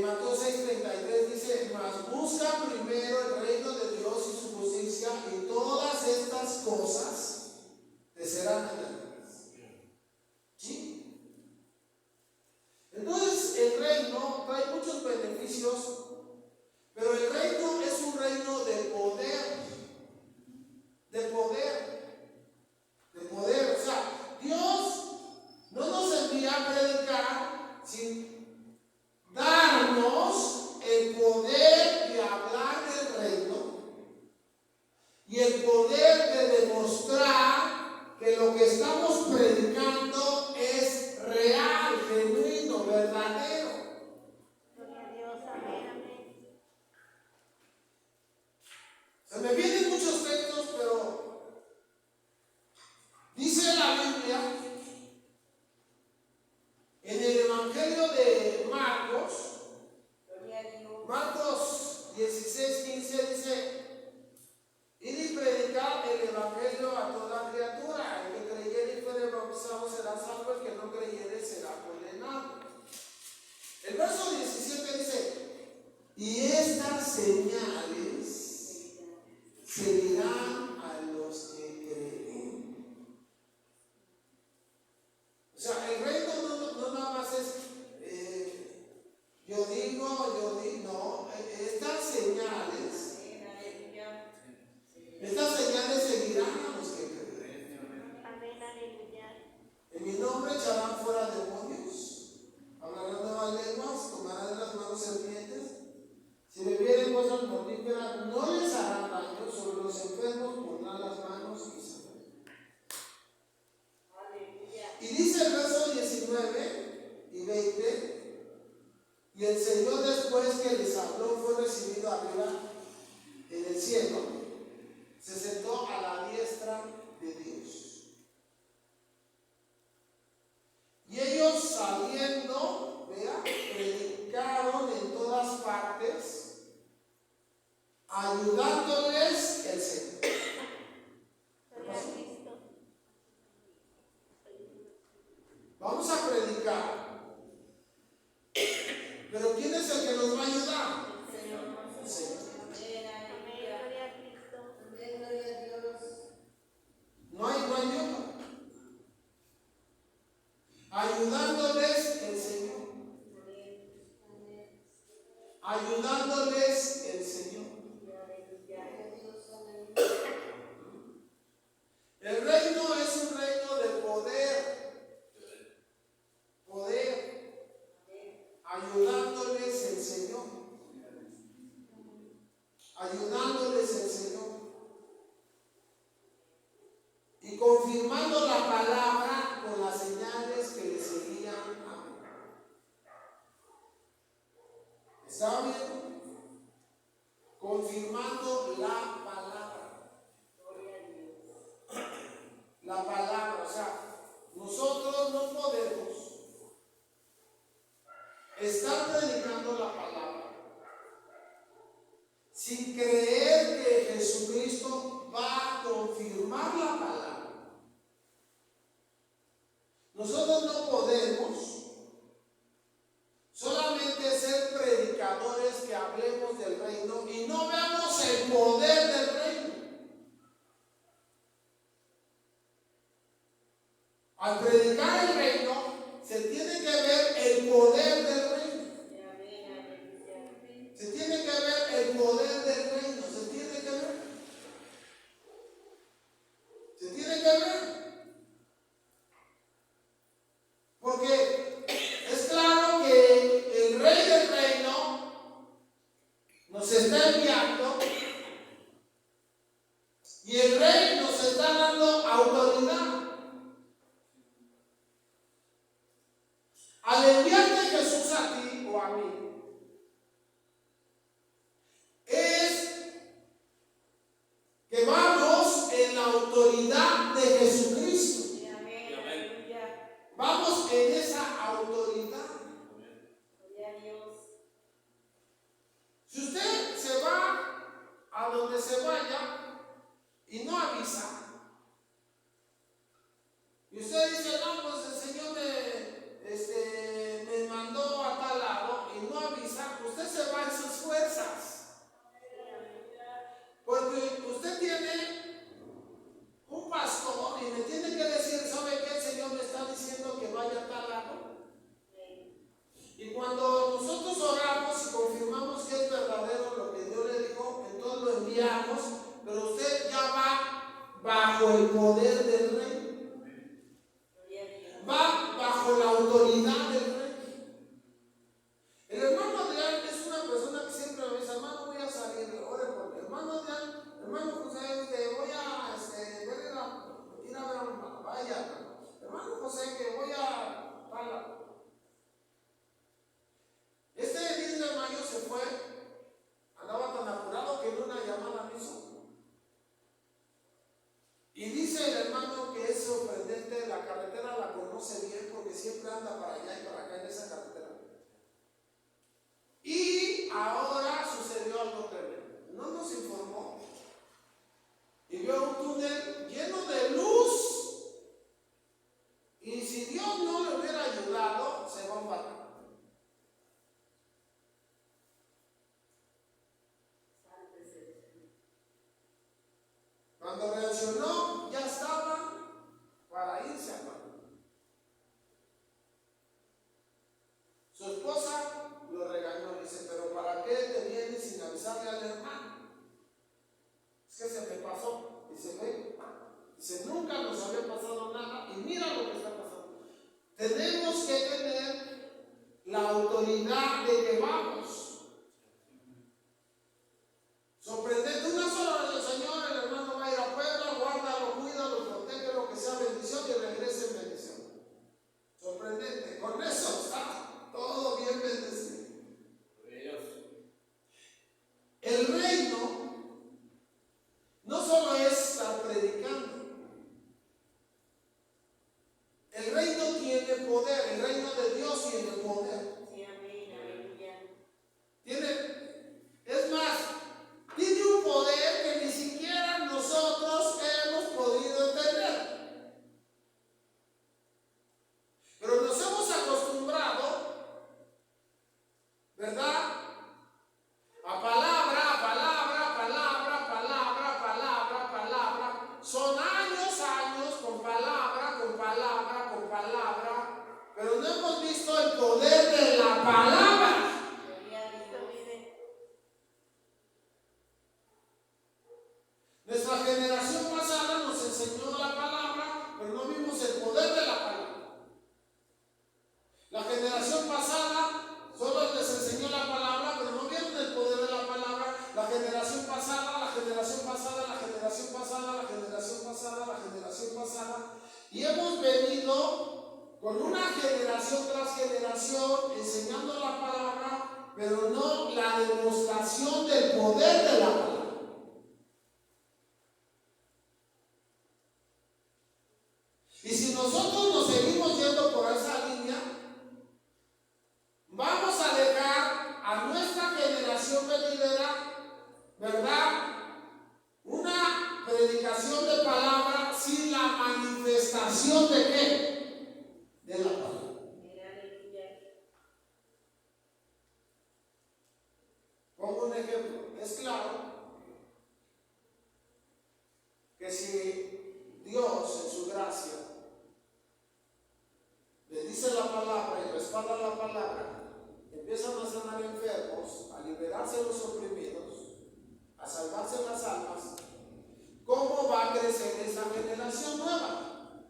Mateo 6:33 dice, mas busca primero el reino de Dios y su justicia, y todas estas cosas te serán añadidas. ¿Sí? Entonces el reino trae muchos beneficios, pero el reino es un reino de poder. De poder. De poder. O sea, Dios no nos envía a predicar sin darnos el poder de hablar del reino y el poder de demostrar que lo que estamos predicando es real, genuino, verdadero. Gloria a Dios, amén, amén. Se me vienen muchos textos, pero dice la Biblia en el Evangelio de Marcos 16:15 dice, id y predicad el Evangelio a toda criatura, el que creyere y fuere bautizado será salvo, el que no creyere será condenado. El verso 17 dice, y estas señales seguirán a los que creen. O sea, el reino no nada más es yo digo, no, estas señales seguirán a los que creen. Amén, aleluya. En mi nombre echarán fuera demonios, hablarán nuevas lenguas, tomarán en las manos serpientes, si bebieren cosas mortíferas Y el Señor, después que les habló, fue recibido arriba en el cielo, se sentó a la diestra de Dios. Y ellos, saliendo, vea, predicaron en todas partes, ayudándoles el Señor. Gloria a Cristo. Vamos a predicar. Pero ¿quién es el que nos va a ayudar? El Señor. Amén. Gloria a Cristo. No hay ayuda. Ayudándoles el Señor. Ayudándoles el Señor. El reino es un reino de poder. Poder. Ayudándoles el Señor. Ayudándoles el Señor. Y confirmando la palabra con las señales que le seguían. Amén. ¿Está bien? Confirmando la palabra. La palabra, o sea, nosotros no podemos estar predicando la palabra sin creer que Jesucristo va a confirmar la palabra. Nosotros no podemos solamente ser predicadores que hablemos del reino y no veamos el poder del reino. Al predicar el reino, se tiene que ver el poder del reino. Se tiene que ver el poder del reino. Se tiene que ver. Se tiene que ver. Porque es claro que el rey del reino nos está enviando y el rey nos está dando autoridad. Al enviarte Jesús a ti o a mí, es que vamos en la autoridad de Jesucristo. Vamos en esa autoridad. Si usted se va a donde se vaya y no avisa, y usted dice, no, pues el Señor me mandó a tal lado y no avisa, usted se va en sus fuerzas. Porque usted tiene un pastor y me tiene que decir, ¿sabe qué? El Señor me está diciendo que vaya a tal lado. Y cuando nosotros oramos y confirmamos que es verdadero lo que Dios le dijo, entonces lo enviamos, pero usted ya va bajo el poder del Rey. Va bajo la autoridad del Rey. El hermano Adrián es una persona que siempre me dice, hermano, voy a salir, ore por mí. Hermano Adrián, hermano José, voy a ir a ver a mi hermano, vaya. Hermano José, que voy a tal. Este 10 de mayo se fue, andaba tan apurado que en una llamada me hizo. Y dice el hermano que es sorprendente, la carretera la conoce bien porque siempre anda para allá y para acá en esa carretera. Y ahora sucedió algo tremendo. No nos informó. Y vio un túnel lleno de luz. Y si Dios no le hubiera ayudado, se va a embarcar. Cuando reaccionó, ya estaba para irse a Juan. Nuestra generación pasada nos enseñó la palabra, pero no vimos el poder de la palabra. La generación pasada solo les enseñó la palabra, pero no vieron el poder de la palabra. La generación pasada, la generación pasada, la generación pasada, la generación pasada, la generación pasada. Y hemos venido con una generación tras generación enseñando la palabra, pero no la demostración del poder de la palabra. Y si nosotros nos seguimos yendo por esa línea, vamos a dejar a nuestra generación venidera, ¿verdad?, una predicación de palabra sin la manifestación de ¿qué? De la palabra. Pongo un ejemplo. Es claro que si Dios en su gracia le dice la palabra y respalda la palabra, empiezan a sanar enfermos, a liberarse los oprimidos, a salvarse las almas, ¿cómo va a crecer esa generación nueva?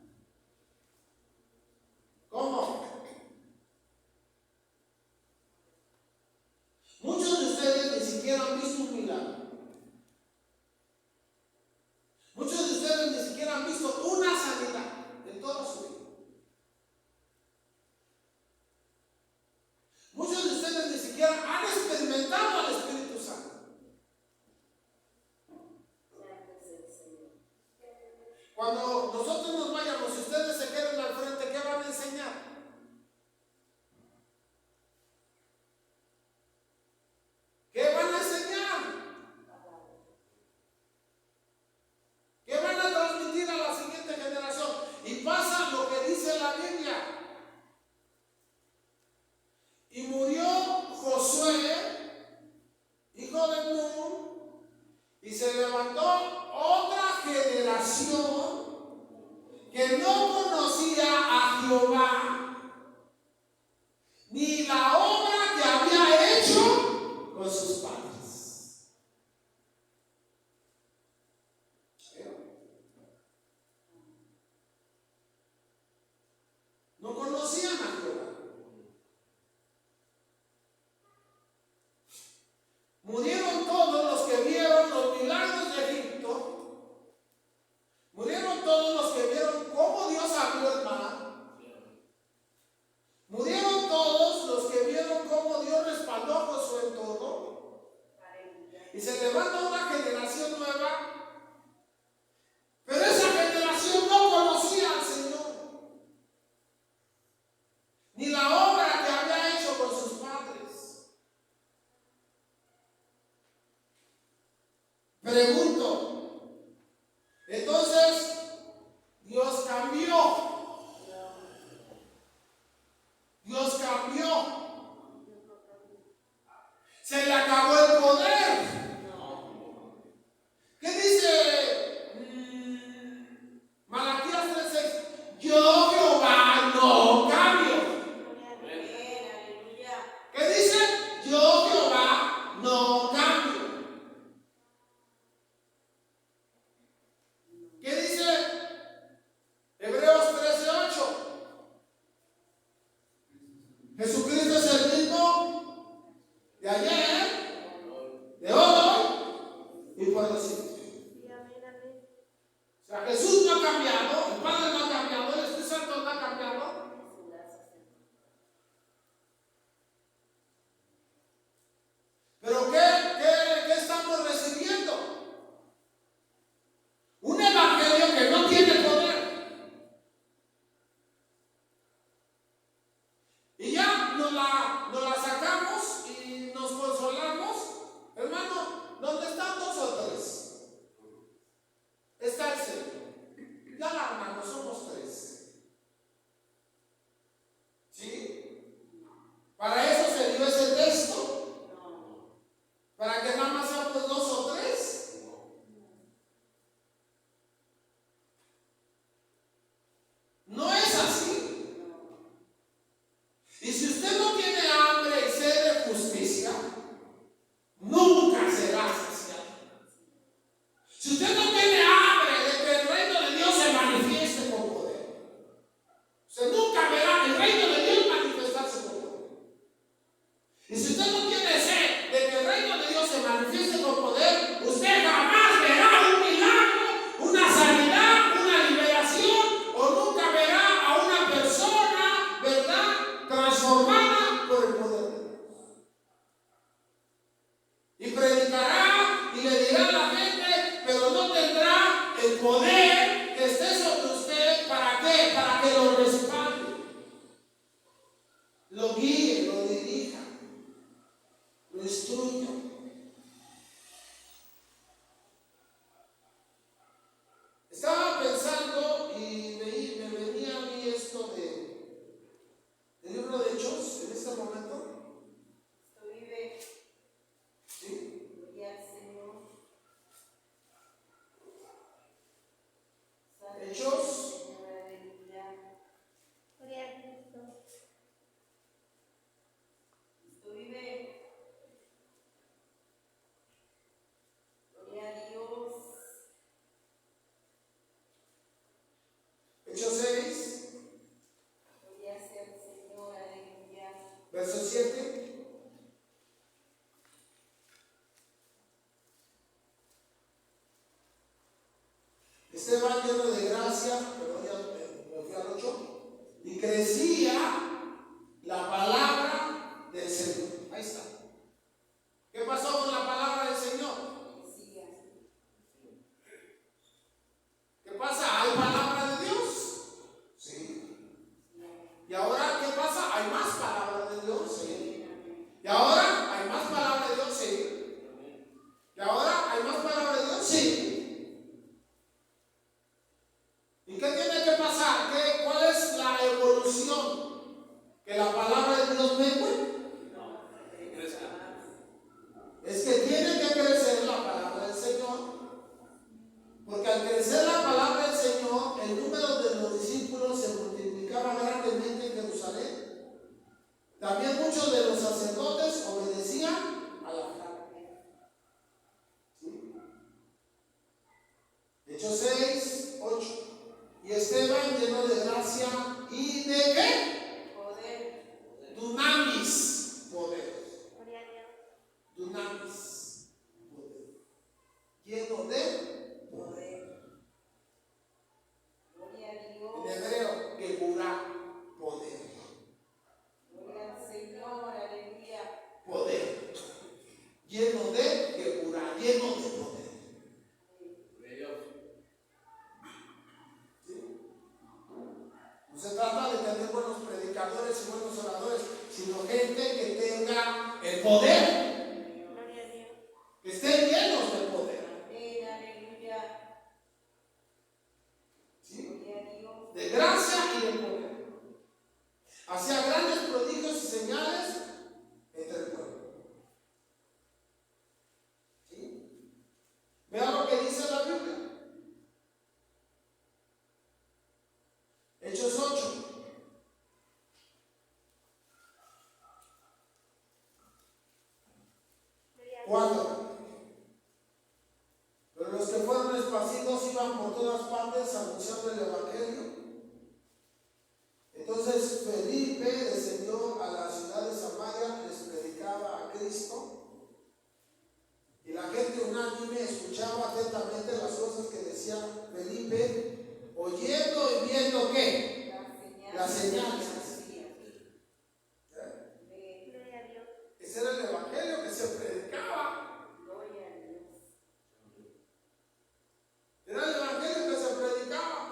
¿Cómo? Muchos de ustedes ni siquiera han visto un milagro. Muchos de ustedes ni siquiera han visto una sanidad en toda su vida. Muchos de ustedes ni siquiera han experimentado al Espíritu Santo. Cuando nosotros nos vayamos, si ustedes se quedan al frente, ¿qué van a enseñar? ¿Qué van a enseñar? ¿Qué van a transmitir a la siguiente generación? Y pasa lo que dice la Biblia. Y murió Josué, hijo de Nun, y se levantó otra generación que no conocía a Jehová, ni la obra que había hecho con sus padres. No conocían a Jehová. Murieron todos los que vieron los milagros de Egipto. Murieron todos los que vieron cómo Dios abrió el mar. Murieron todos los que vieron cómo Dios respaldó a Josué en todo. Y se levanta una generación nueva. Pero esa generación no conocía al Señor, ni la obra que había hecho con sus padres. Pregunto, entonces Dios cambió. Dios cambió. Se le acabó el poder. ¿Qué dice Malaquías 3:6? Yo Jehová no cambio. ¿Qué dice? Yo Jehová no cambio. Esteban lleno de gracia, pero ya me fui al 8, y crecía la palabra del Señor. Ahí está. ¿Qué pasó con la palabra del Señor? ¿Qué pasa? ¿Hay palabra de Dios? Sí. ¿Y ahora qué pasa? ¿Hay más palabra de Dios? Sí. ¿Y ahora hay más palabra de Dios? Sí. ¿Y ahora hay más palabra de Dios? Sí. ¿Y qué tiene que pasar? ¿Cuál es la evolución? ¿Que la palabra de Dios mengue? Es que tiene que crecer la palabra del Señor. Porque al crecer la palabra del Señor, el número de los discípulos se multiplicaba grandemente en Jerusalén. También muchos de los sacerdotes obedecían a la palabra. ¿Sí? Hechos 6, 8. Y Esteban lleno de gracia y de ¿qué? Poder. Dunamis. Poder. Gloria a Dios. Dunamis. Poder. Lleno de Poder. Gloria a Dios. en hebreo, Geburá, poder. Gloria al Señor, aleluya. Poder. Lleno de Geburá, lleno de poder. ¿Sí? No se trata de tener buenos predicadores y buenos oradores, sino gente que tenga el poder, Gloria a Dios. que estén llenos de poder. Amén, aleluya. ¿Sí? Gloria a Dios. De gracia y de poder. Hacía grandes prodigios y señales entre el pueblo. ¿Sí? Vean lo que dice la Biblia. Hechos 8. Gloria a Dios. 4. Pero los que fueron esparcidos iban por todas partes anunciando el Evangelio. Entonces Felipe descendió a la ciudad de Samaria, les predicaba a Cristo, y la gente unánime escuchaba atentamente las cosas que decía Felipe, oyendo y viendo ¿qué? Las señales. Gloria a Dios. Ese era el Evangelio que se predicaba. Gloria a Dios. Era el Evangelio que se predicaba.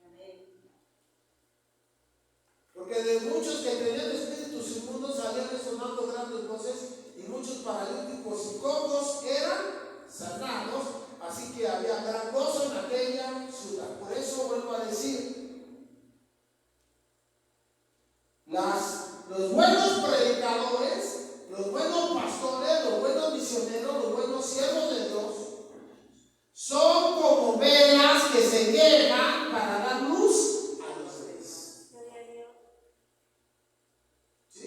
Amén. Porque de muchos que tenían espíritus inmundos salían resonando grandes voces, y muchos paralíticos y cojos eran sanados. Así que había gran gozo en aquella ciudad. Por eso vuelvo a decir, los buenos predicadores, los buenos pastores, los buenos misioneros, los buenos siervos de Dios, son como velas que se queman para dar luz a los demás. Gloria a Dios. ¿Sí?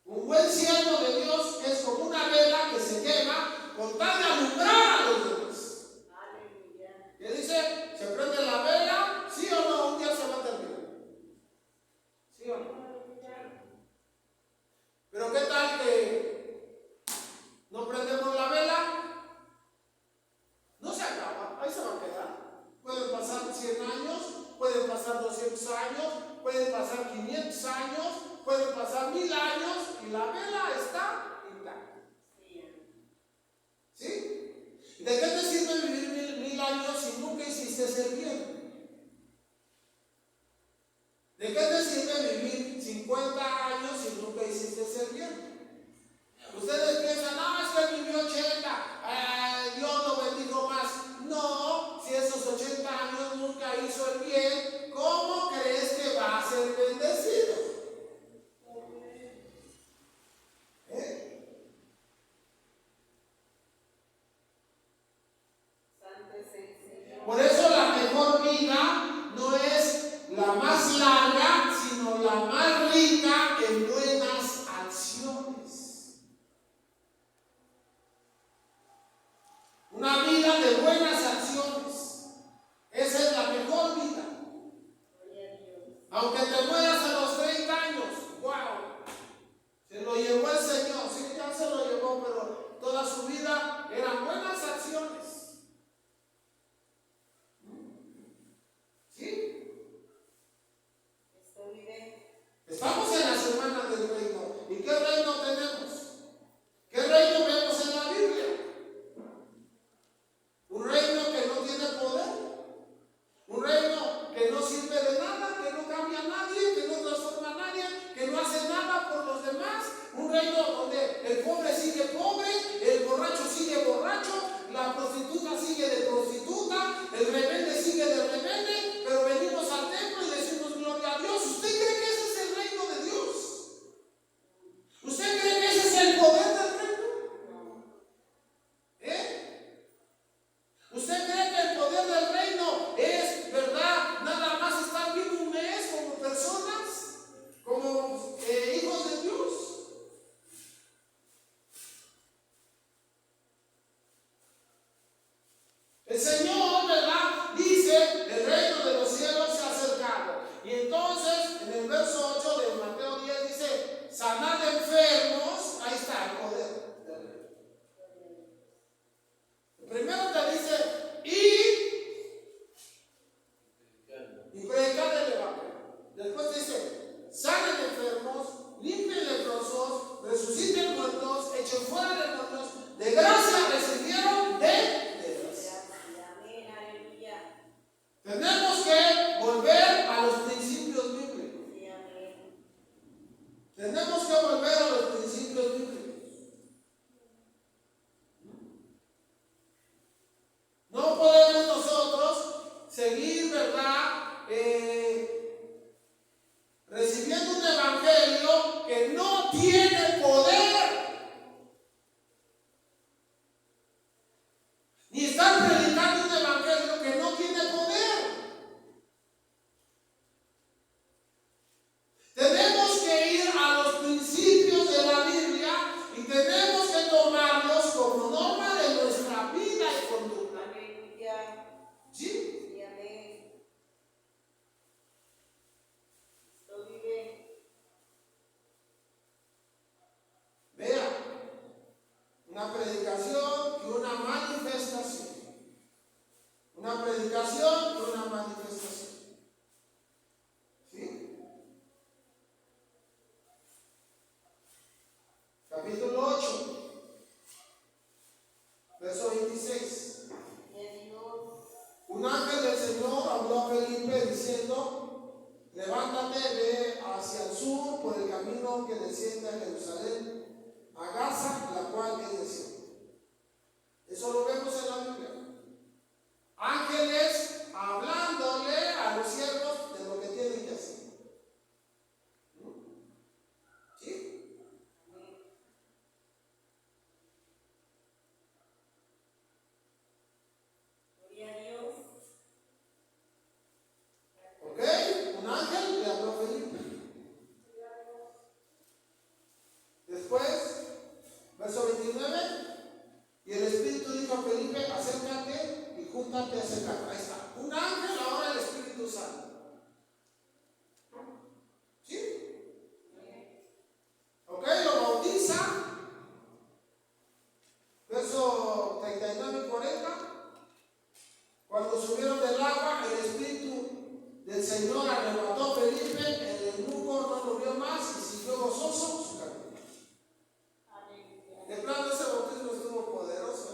Un buen siervo de Dios es como una vela que se quema con tal de alumbrar a los demás. Aleluya. ¿Qué dice? ¿Se prende la vela? ¿Sí o no? Un día se va a terminar. ¿Sí o no? Pero ¿qué tal que no prendemos la vela? No se acaba, ahí se va a quedar. Pueden pasar 100 años, pueden pasar 200 años, pueden pasar 500 años, pueden pasar 1000 años y la vela está intacta. ¿Sí? ¿De qué te sirve vivir mil años si nunca hiciste el bien? ¿De qué te sirve vivir 50 años si nunca hiciste el bien? Ustedes piensan, no, es que vivió 80, Dios lo bendijo más. No, si esos 80 años nunca hizo el bien, ¿cómo crees que va a ser bendecido? Santo es el Señor. Por eso la mejor vida no es la más larga, sino la más rica en buenas acciones. Una vida de buenas acciones. Esa es la mejor vida. Gloria a Dios. Aunque te mueras a los 30 años, wow, se lo llevó el Señor. Sí, ya se lo llevó, pero toda su vida eran buenas acciones. una manifestación. Una predicación y una manifestación. ¿Sí? Capítulo 8, verso 26. Un ángel del Señor habló a Felipe diciendo: levántate, ve hacia el sur por el camino que desciende a Jerusalén, a Gaza, la cual es desierta. Eso lo vemos en la Biblia. Ángeles hablándole a los siervos de lo que tienen que hacer. ¿Sí? Gloria a Dios. ¿Ok? Un ángel le habló a Felipe. Después, verso 29. Y el Espíritu dijo a Felipe: acércate y júntate a ese carro. Ahí está. Un ángel, ahora el Espíritu Santo. ¿Sí? Ok, lo bautiza. Verso 39 y 40. Cuando subieron del agua, el Espíritu del Señor arrebató a Felipe. El eunuco no lo vio más y siguió gozoso su camino. De plano, ese bautismo estuvo poderoso.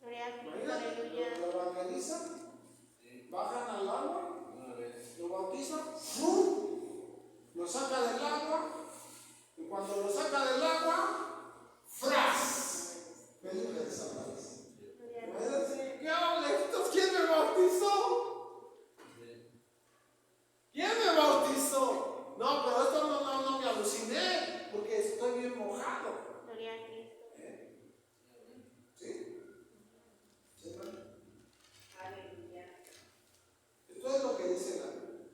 Gloria a Cristo, Imagínate, aleluya. lo evangelizan, bajan al agua, lo bautizan, lo saca del agua, y cuando lo saca del agua, ¡fras! Felipe desaparece. Imagínate, ¿qué habla? ¿Estos quién me bautizó? ¿Quién me bautizó? No, pero esto no me aluciné, porque estoy bien mojado. Gloria a Cristo. ¿Sí? ¿Sí, hermano? Aleluya. Esto es lo que dice la Biblia.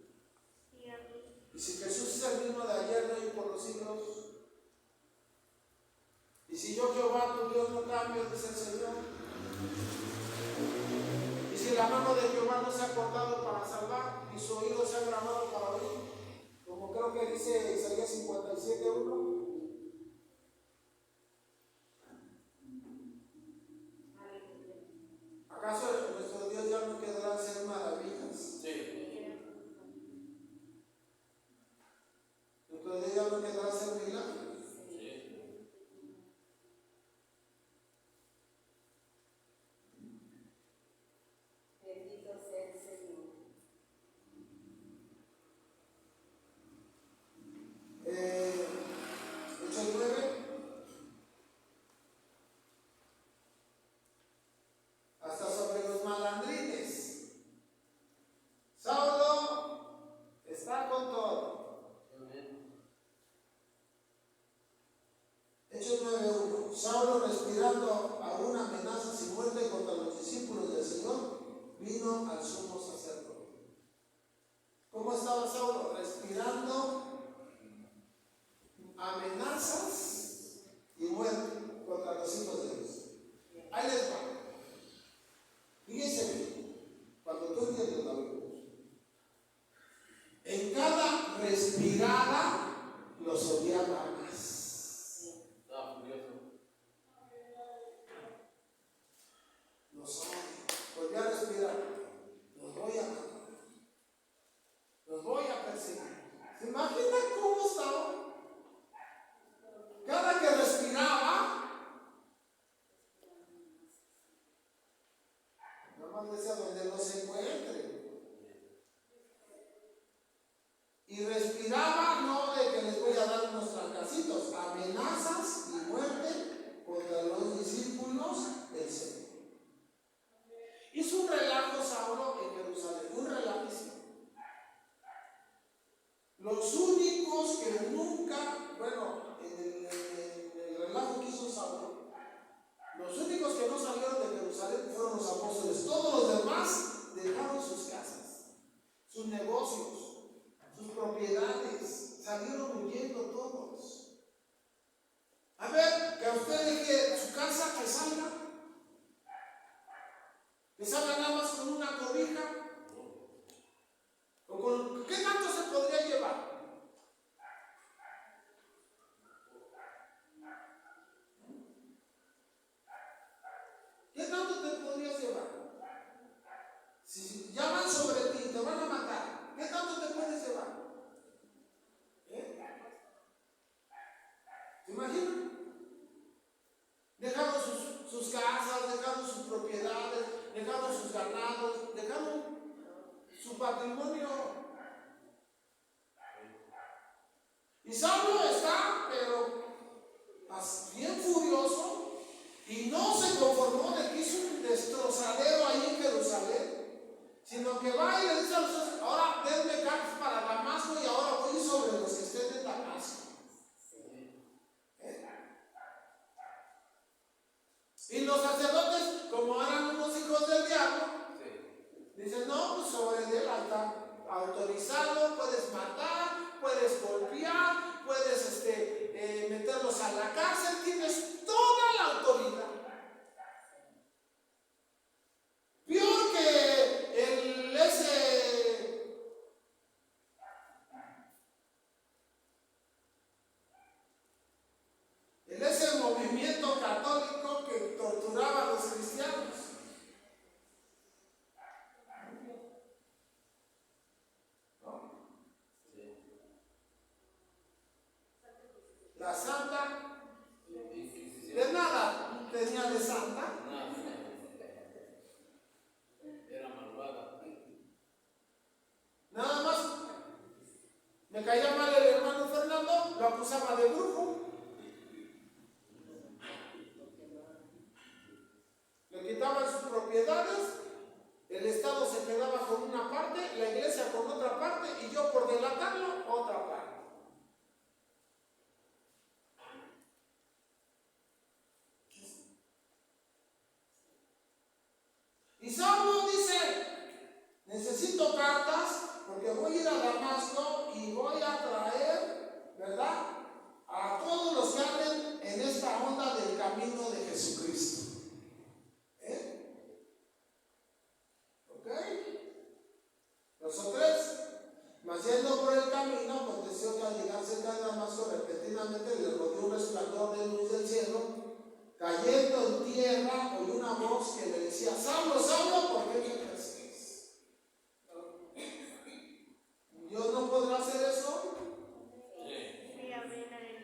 Sí, amén. Y si Jesús es el mismo de ayer, hoy y por los siglos, y si yo Jehová tu Dios no cambio, dice el Señor, y si la mano de Jehová no se ha cortado para salvar, y su oído se ha agravado para oír, como creo que dice Isaías 57:1, ¿acaso nuestro Dios ya no quedará hacer maravillas? Sí. ¿Nuestro Dios ya no quedará hacer milagros? Bendito sea el Señor. Hechos 9. Hasta sobre los malandrines. Saulo está con todo. Hechos 9:1. Saulo, respirando aún amenazas y muerte contra los discípulos del Señor, vino al sumo sacerdote. ¿Cómo estaba Saulo? Respirando amenazas y muerte contra los hijos de Dios. Ahí les va. Fíjense bien, cuando tú entiendes la Biblia, en cada respirada los odiaba más. Estaba furioso. Los odio. Volví a respirar. Los voy a matar. Los voy a perseguir. ¿Se imaginan cómo estaba? Cada que respiraba, nada más decía donde los encuentre. Y respiraba no de que les voy a dar unos trancacitos, amenazas y muerte contra los discípulos del Señor. Hizo un relajo Saulo en Jerusalén, un relajísimo. Los únicos que nunca, bueno, en el relajo que hizo Saulo, los únicos que no salieron de Jerusalén fueron los apóstoles. Todos los demás sus casas, dejaron sus propiedades, dejaron sus ganados, dejaron su patrimonio. Y Saulo está, pero bien furioso, y no se conformó de que hizo un destrozadero ahí en Jerusalén, sino que va y le dice a los otros: ahora denme cartas para Damasco y ahora voy sobre los que estén en Damasco. Y los sacerdotes, como eran unos hijos del diablo, dicen: no, pues sobre él está autorizado, puedes matar, puedes golpear, puedes meterlos a la cárcel, tienes toda la autoridad. Peor que ese movimiento católico que torturaba a los cristianos. La santa, de nada tenía de santa. Era malvada. Nada más me caía mal el hermano Fernando, lo acusaba de brujo. Le quitaban sus propiedades, el Estado se quedaba con una parte, la iglesia con otra parte, y yo por delatarlo, otra parte. Y Saulo dice: necesito cartas porque voy a ir a Damasco y voy a traer, ¿verdad?, a todos los que anden en esta onda del camino de Jesucristo. ¿Ok? Los tres, mas yendo por el camino, aconteció que al llegar cerca de Damasco, repentinamente le rodeó un resplandor de luz del cielo. Cayendo en tierra, oyó una voz que le decía: Saulo, Saulo, ¿por qué me persigues? ¿Dios no podrá hacer eso?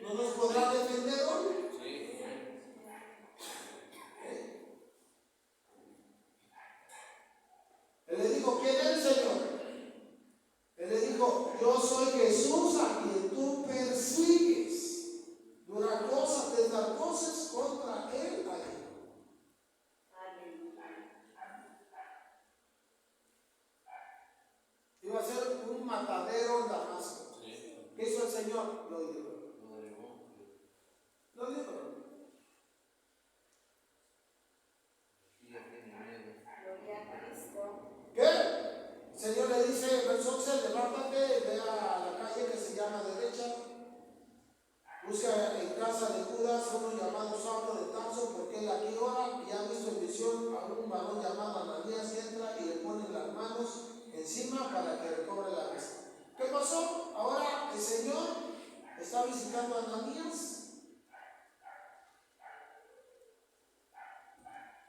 ¿No nos podrá defender hoy? Él le dijo: ¿quién eres, Señor? Él le dijo: yo soy Jesús a quien tú persigues. Dura cosa de dar cosas contra él ahí. Iba a ser un matadero en Damasco. ¿Qué hizo el Señor? Lo libró. Lo libró. ¿Qué? El Señor le dice, verso 11: levántate, ve a la calle que se llama derecha, busca en casa de Judas uno llamado Saulo de Tarso, porque él aquí ora y ha visto en visión a un varón llamado Ananías, y entra y le pone las manos encima para que recobre la vista. ¿Qué pasó? Ahora el Señor está visitando a Ananías.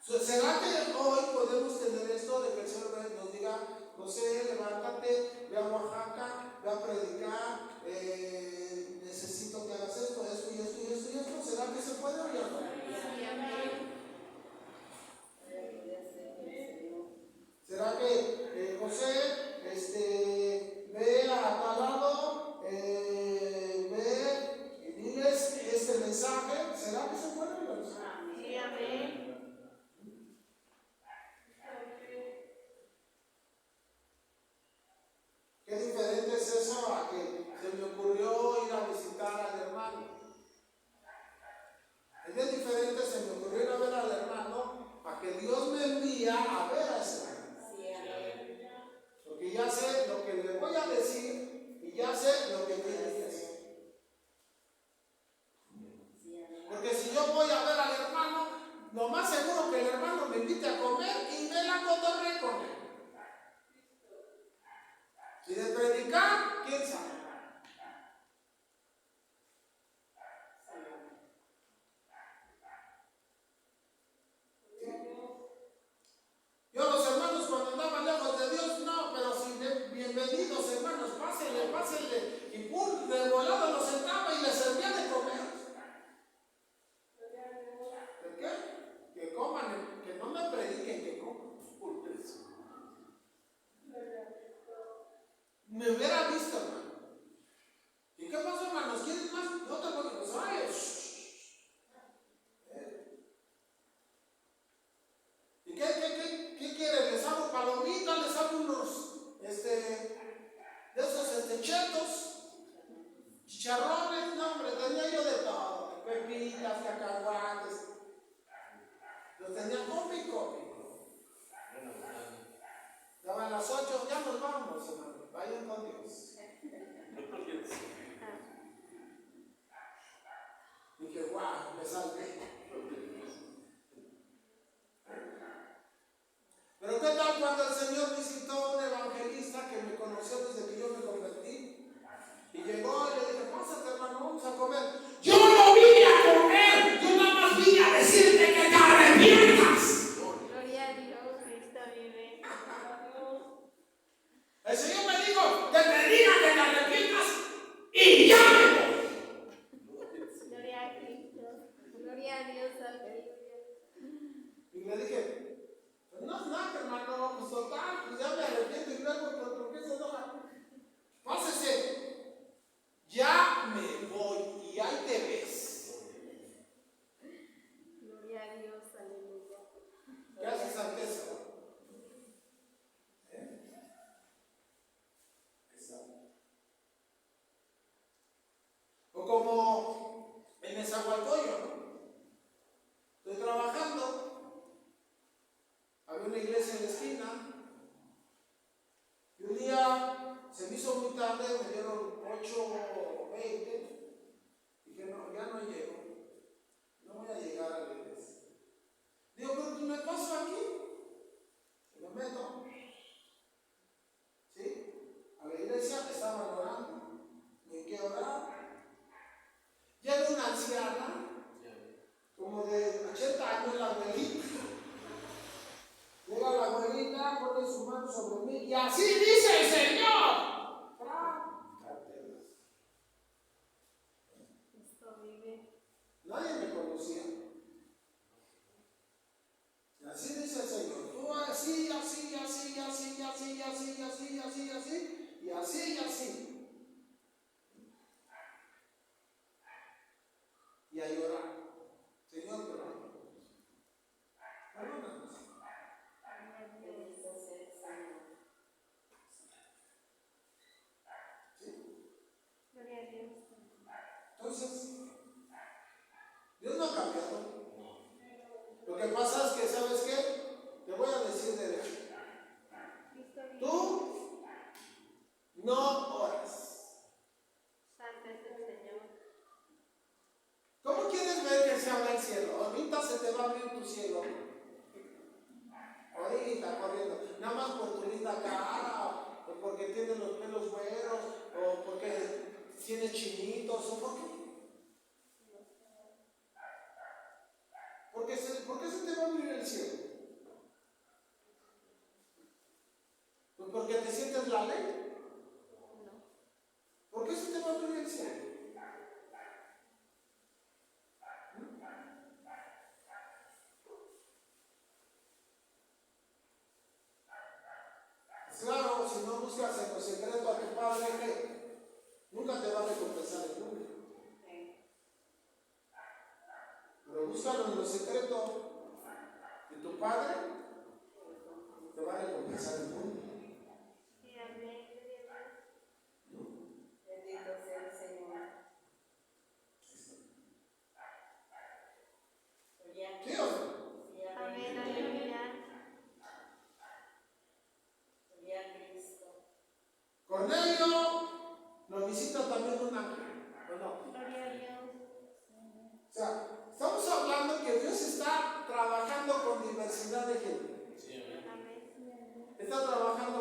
¿Será que hoy podemos tener esto de que el Señor nos diga: José, levántate, ve a Oaxaca, ve a predicar, necesito que hagas esto, esto y esto y esto y esto? ¿Será que se puede o ya no? ¿Será que José, ve a tal lado, ve y diles este mensaje? ¿Será que se puede? Sí, amén. Qué diferente es eso a que se me ocurrió ir a visitar al hermano. Es bien diferente, se me ocurrió ir a ver al hermano, a que Dios me envía a ver a ese hermano. Porque ya sé lo que le voy a decir y ya sé lo que tiene que hacer. Porque si yo voy a ver al hermano, lo más seguro que el hermano me invite a comer y me la cotorree con él. Y de predicar, ¿quién sabe? Yo los hermanos cuando andaban lejos de Dios, no, pero si bienvenidos hermanos, pásenle, pásenle, y pum, de volado los sentaba y les servía de comer. ¿De qué? Que coman. prediquen que cómo. Me hubiera visto, hermano. ¿Y qué pasó, hermanos? ¿Quieren más? No te puedo pues, vaya. ¿Y qué quieren? ¿Les hago palomitas? ¿Les hago unos, de esos, chetos? ¿Chicharrones? No, hombre, tenía yo de todo. Pepitas, cacahuates. Los tenía cómico. Daban las 8, ya nos vamos, hermano. Vayan con Dios. Dije, guau, me salvé. Pero ¿qué tal cuando el Señor visitó a un evangelista que me conoció desde que yo me convertí? Y llegó y le dije, pásate, hermano, vamos a comer. Yo no vine a comer, yo nada más vine a decirte que te arrepientas. Gloria a Dios, Cristo vive. El Señor me dijo que te diga que te arrepientas y ya me voy. Gloria a Cristo. Gloria a Dios, aleluya. Y le dije, pues no es nada, hermano, pues total, pues ya me arrepiento y luego, ¿por qué se enoja? Pásese, ya me voy y ahí te ves. Gloria a Dios, aleluya. ¿Qué haces ante eso? O como en Nezahualcóyotl, ¿no? Estoy trabajando, había una iglesia en la esquina, y un día se me hizo muy tarde, me dieron 8:20, dije, no, ya no llego, no voy a llegar a la iglesia. Digo, pero pues me paso aquí, y me meto, ¿sí? A la iglesia estaban orando, me quedé a orar. Llega una anciana, como de 80 años, la abuelita. Llega la abuelita, pone su mano sobre mí y así dice el Señor. Cristo vive. Nadie me conocía. Y así dice el Señor. Tú así, así, así, así, así, así, así, así, así, y así, y así. Y a llorar. Señor, perdónanos. Perdónanos. Bendito sea el Señor. ¿Sí? Gloria a Dios. Entonces, Dios no ha cambiado. Lo que pasa es que, ¿sabes qué? Te voy a decir derecho. Cristo vive. Tú no oras. Santo es el Señor. ¿Cómo quieres ver que se abra el cielo? Ahorita se te va a abrir tu cielo. Ahorita corriendo. Nada más por tu linda cara, o porque tienes los pelos güeros, o porque tienes chinitos, o por qué. ¿Por qué se te va a abrir el cielo? Pues porque te sientes la ley. ¿Por qué se te va a abrir el cielo? Claro, si no buscas en lo secreto a tu Padre, ¿qué? Nunca te va a recompensar en público. Pero búscalo en lo secreto y tu Padre te va a recompensar en público. Sí, amén. Gloria a Dios. Bendito sea el Señor. ¿Sí o no? Sí, Amén, amén. aleluya. Gloria a Cristo. Cornelio lo visita también un ángel, ¿o no? Gloria a Dios. O sea, estamos hablando que Dios está trabajando con diversidad de gente. Amén. Está trabajando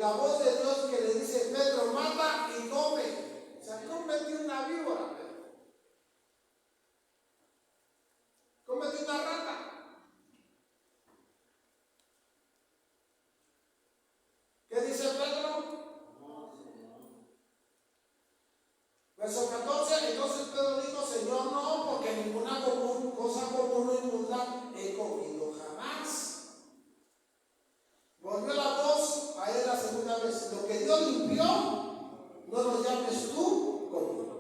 la voz de Dios que le dice: Pedro, mata y come. O sea, cómete una víbora, Pedro. Cómete una rata. ¿Qué dice Pedro? Verso 14, entonces Pedro dijo: Señor, no, porque ninguna cosa común o inmunda he comido jamás. Volvió la voz a él la segunda vez: lo que Dios limpió, no lo llames tú común.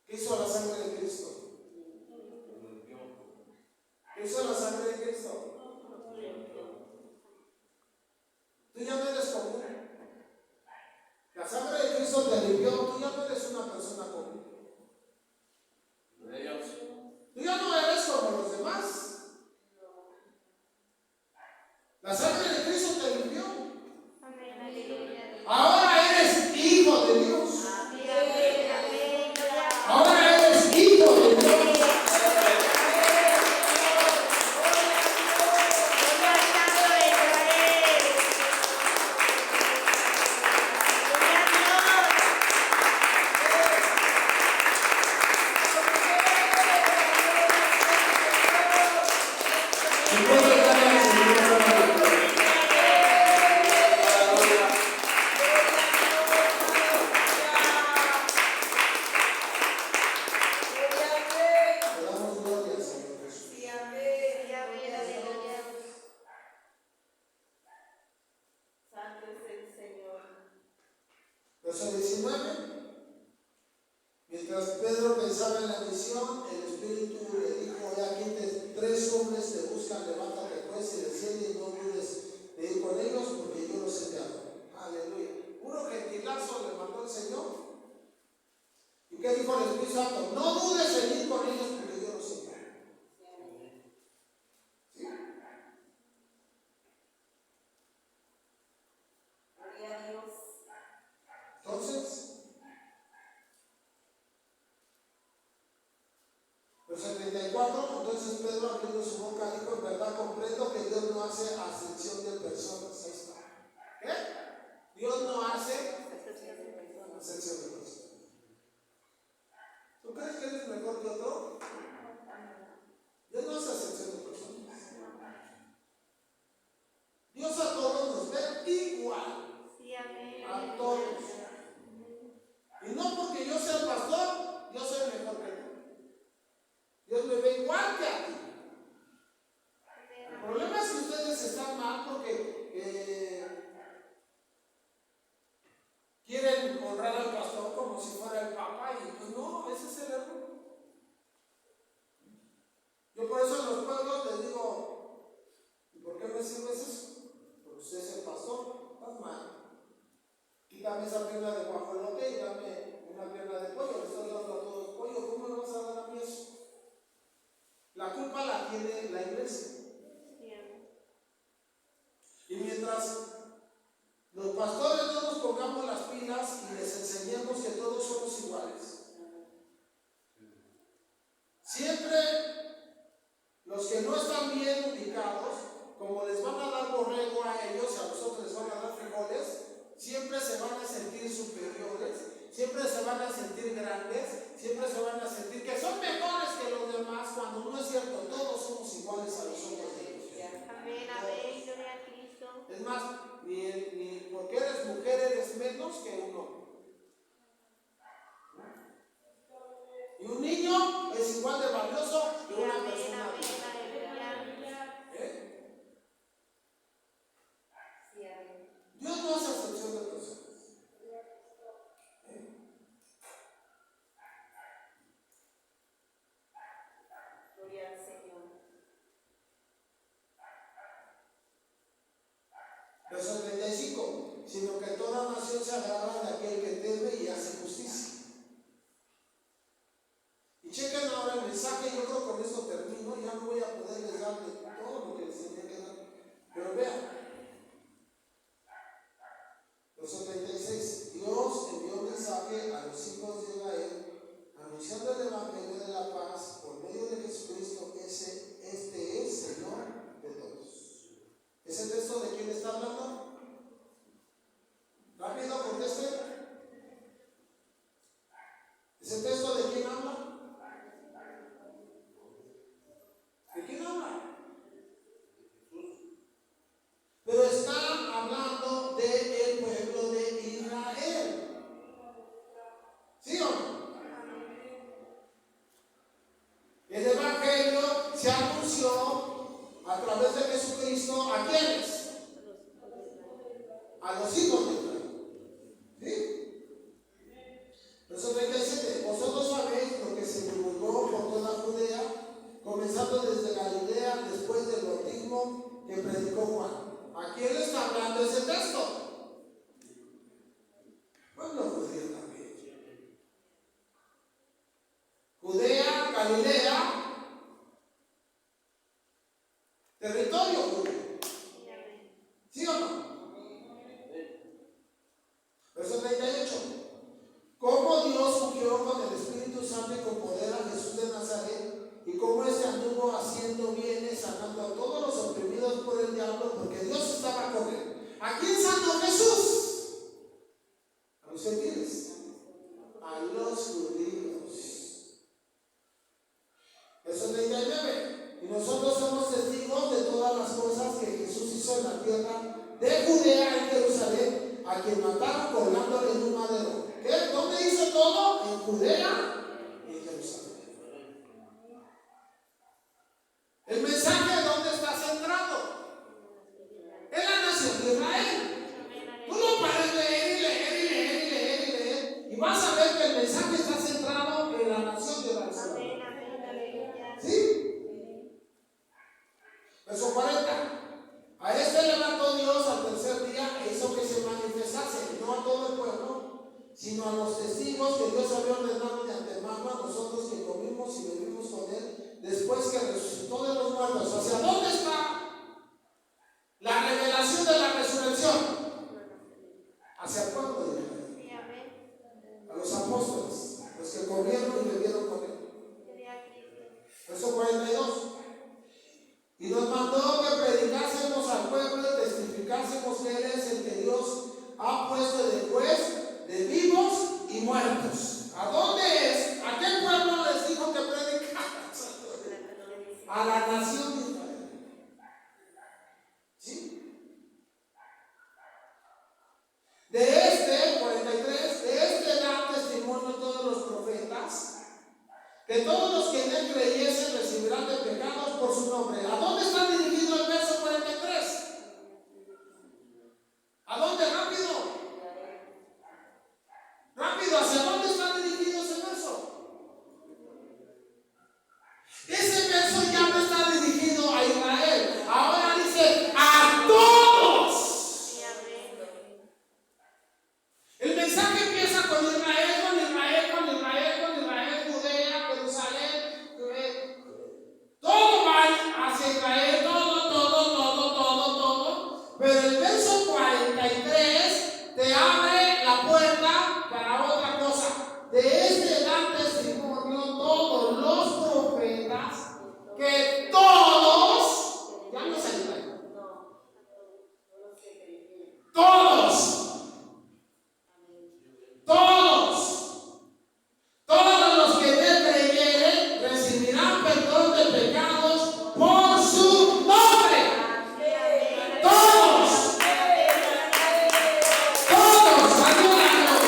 ¿Qué hizo la sangre de Cristo? ¿Qué hizo la sangre de Cristo? Tú ya no eres común. La sangre de Cristo te limpió. Tú ya no eres una persona común. Tú ya no eres como los demás. La sangre de Cristo te limpió. Ahora eres hijo de Dios. Ahora eres hijo de Dios. Verso 19. Mientras Pedro pensaba en la misión, el Espíritu le dijo: he aquí tres hombres te buscan, levántate pues y desciende y no dudes de ir con ellos, porque yo los he enviado. Aleluya. Puro gentilazo le mandó el Señor. ¿Y qué dijo el Espíritu Santo? No dudes en ir con ellos, porque yo los he enviado. ¿Sí? Entonces, verso 34, entonces Pedro, abriendo su boca, dijo: en verdad comprendo que Dios no hace acepción de personas. Ahí está. ¿Qué? Dios no hace acepción de personas. ¿Tú crees que eres mejor que otro? Dios no hace acepción de personas. Dios a todos nos ve igual. A todos. Y no porque yo sea el pastor, yo soy mejor que tú. Dios me ve igual que a ti. El problema es que ustedes están mal porque quieren honrar al pastor como si fuera el papá, y pues no, ese es el error. Yo por eso en los pueblos les digo: ¿y por qué me sirves eso? Porque usted es el pastor, estás mal. Quítame esa pierna de guajolote y dame una pierna de pollo. Le estás dando a todos pollo. ¿Cómo me vas a dar a mí eso? La culpa la tiene la iglesia. Y mientras los pastores no nos pongamos las pilas y les enseñemos que todos somos iguales, siempre los que no están bien ubicados, como les van a dar borrego a ellos y a nosotros les van a dar frijoles, siempre se van a sentir superiores, siempre se van a sentir grandes, siempre se van a sentir que son mejores que los demás, cuando no es cierto. Todos somos iguales a los ojos de Dios. Amén, amén, gloria a Cristo. Es más, ni porque eres mujer eres menos que un hombre. Y un niño es igual de valioso que una persona adulta. Dios no hace excepción de personas. Gloria al Señor. Verso 35. Sino que toda nación se agarra de aquel que teme y hace justicia. Y chequen ahora el mensaje. Yo creo que con esto termino. Ya no voy a poderles darle todo lo que les tenía que dar. Pero vean. Verso 36. Dios envió un mensaje a los hijos de Israel anunciando el evangelio de la paz por El Evangelio se anunció a través de Jesucristo ¿a quiénes? A los hijos de Israel. ¿Sí? Verso 37. Vosotros sabéis lo que se divulgó por toda Judea, comenzando desde Galilea después del bautismo que predicó Juan. ¿A quién le está hablando ese texto? Pueblo judío también. Judea, Galilea, territorio judío. ¿Sí o no? Verso 38. Cómo Dios ungió con el Espíritu Santo y con poder a Jesús de Nazaret, y cómo este anduvo haciendo bienes, sanando a todos los oprimidos por el diablo, porque Dios estaba con él. ¿A quién sanó Jesús? A los gentiles, a los judíos. Verso 39. Y nosotros somos testigos de todas las cosas que Jesús hizo en la tierra de Judea en Jerusalén, a quien mataron colgándole en un madero. ¿Qué? ¿Dónde hizo todo? En Judea y en Jerusalén. El mensaje, ¿dónde está centrado? En la nación de Israel. Tú lo puedes leer y leer y leer y leer y leer, y vas a ver que el mensaje está centrado en la nación de Israel. ¿Sí? Verso 40. A este levantó Dios al tercer día e hizo que se manifestase, no a todo el pueblo, sino a los testigos que Dios había ordenado de antemano a nosotros que comimos y bebimos con él después que resucitó de los muertos. ¿Hacia dónde está la revelación de la resurrección? Hacia el pueblo de Israel, a los apóstoles, los que comieron y bebieron con él. Verso 42. Y nos mandó que predicásemos al pueblo y testificásemos que Él es el que Dios ha puesto de juez de vivos y muertos. ¿A dónde es? ¿A qué pueblo les dijo que predicaran? A la nación de Israel. ¿Sí? De este, 43, de este dan testimonio todos los profetas, que todos los que en él creyesen recibirán de pecados por su nombre. ¿A dónde está dirigido el verso 43? ¿A dónde? Rápido. Rápido, ¿hacia dónde está dirigido ese verso? Ese verso ya no está dirigido a Israel. Ahora dice a todos. El mensaje empieza con Israel, con Israel, con Israel, con Israel, Judea, Jerusalén. Todo va hacia Israel, todo. Pero el verso 43 te abre la puerta para otra cosa. De este dan testimonio todos los profetas, que todos, ya no se Israel, todos los que en él creyeren recibirán perdón de pecados por su nombre. Todos, ayúdanos.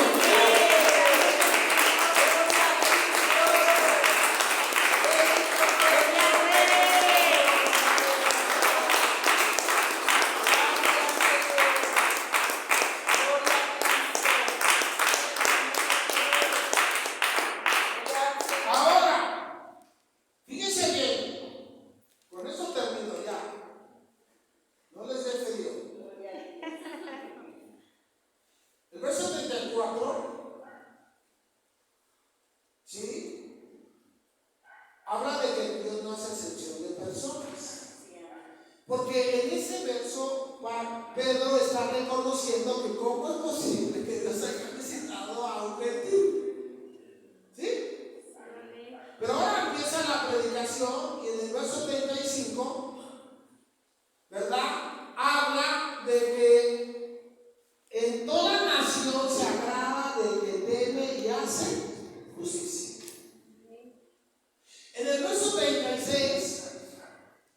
Ahora, fíjense bien, con eso termino ya. No les dé frío. El verso 34, ¿sí? Habla de que Dios no hace excepción de personas. Porque en ese verso Pedro está reconociendo que cómo es posible que Dios haya visitado a un gentil. ¿Sí? Pero ahora empieza la predicación y en el verso 35, ¿verdad? Habla de que en toda nación se agrada del que teme y hace justicia. En el verso 36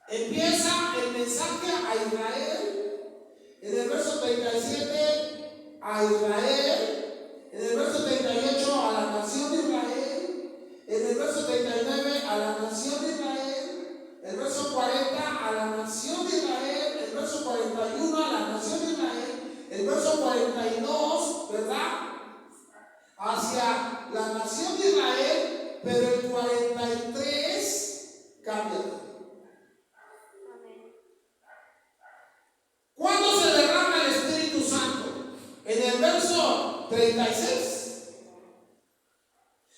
empieza el mensaje a Israel. En el verso 37 a Israel. En el verso 38 a la nación de Israel. En el verso 39 a la nación de Israel, el verso 40 a la nación de Israel, el verso 41 a la nación de Israel, el verso 42, ¿verdad? Hacia la nación de Israel, pero el 43 cambia. ¿Cuándo se derrama el Espíritu Santo? En el verso 36.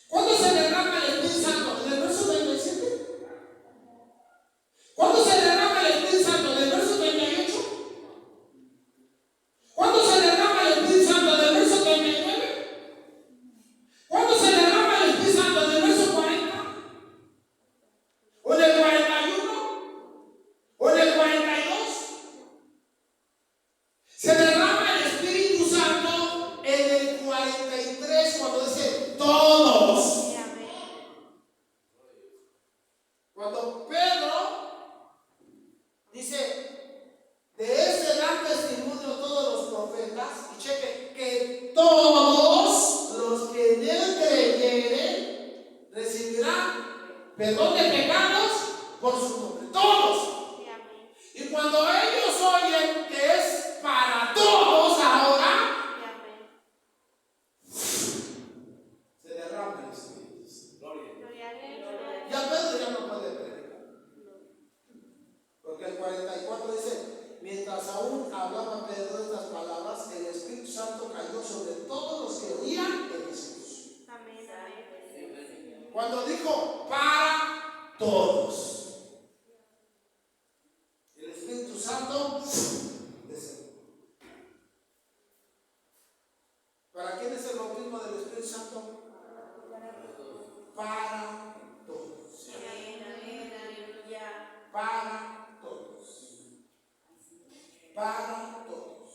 ¿Cuándo se derrama el Espíritu Santo? ¿En el verso 37? ¿Cuándo se derrama el Espíritu Santo? ¿En el verso 38? ¿Cuándo se derrama el Espíritu Santo? ¿En el verso 39? ¿Cuándo se derrama el Espíritu Santo? ¿En el verso 40? ¿O en el 41? ¿O en el 42? Se derrama el Espíritu Santo en el 43 cuando dice todos. Cuando Pedro dice, de este dan testimonio todos los profetas, y cheque, que todos los que en él creyeren recibirán perdón de pecados por su nombre. Todos. Y cuando ellos oyen que es para todos ahora, se derrama el Espíritu. Ya Pedro ya no puede predicar. Porque el 44 dice, mientras aún hablaba Pedro estas palabras, el Espíritu Santo cayó sobre todos los que oían en Jesús. Cuando dijo para todos, el Espíritu Santo descendió. ¿Para quién es el bautismo del Espíritu Santo? Para todos. Para todos. Para todos.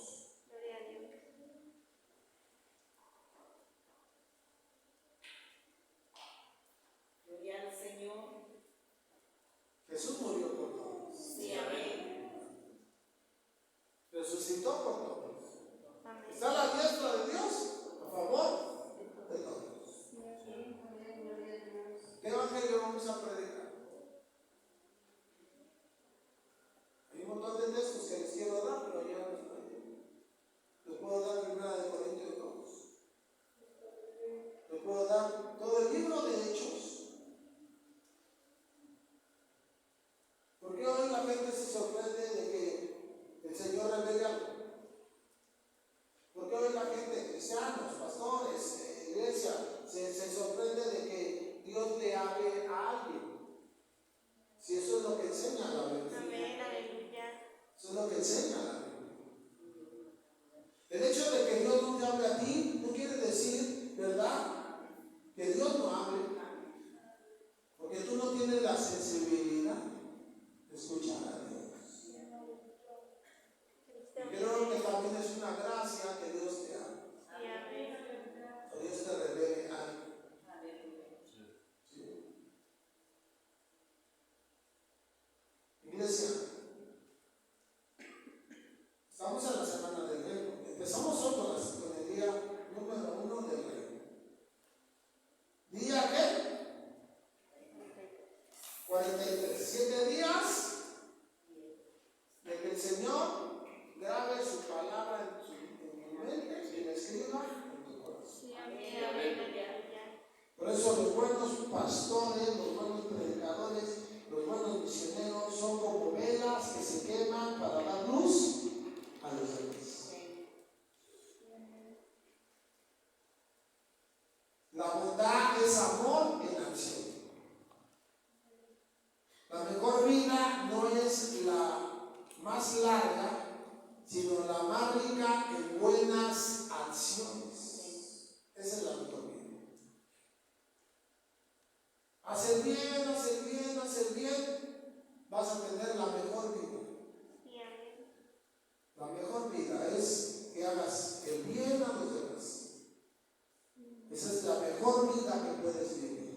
Gloria al Señor. Jesús murió por todos. Sí, amén. Resucitó por todos. Está a la diestra de Dios a favor de todos. ¿Qué evangelio vamos a predicar? Hay un montón de textos que les quiero dar, pero ya no estoy. Les puedo dar 1 Corintios 2. Les puedo dar todo el libro de Hechos. ¿Por qué hoy la gente se sorprende de que el Señor revele algo? ¿Por qué hoy la gente, cristianos, pastores, iglesia, se sorprende de que Dios le hable a alguien? Si eso es lo que enseña la Biblia. Eso es lo que enseña la Biblia. El hecho de que Dios no te hable a ti no quiere decir, ¿verdad?, que Dios no hable. Porque tú no tienes la sensibilidad de escuchar a Dios. Y creo que también es una gracia que Dios te hable. Que Dios te revele algo. ¿Sí? Iglesia, estamos en la semana del reino. Empezamos hoy con el día número 1 del reino. ¿Día qué? 43. 7 días de que el Señor grabe su palabra en tu mente y la escriba en tu corazón. Por eso los buenos pastores, los buenos predicadores, los buenos misioneros son como velas que se queman para dar luz a los demás. La bondad es amor en acción. La mejor vida no es la más larga, sino la más rica en buenas acciones. Esa es la mejor vida. Hacer bien, hacer bien, hacer bien, vas a tener la mejor vida. La mejor vida es que hagas el bien a los demás. Esa es la mejor vida que puedes vivir.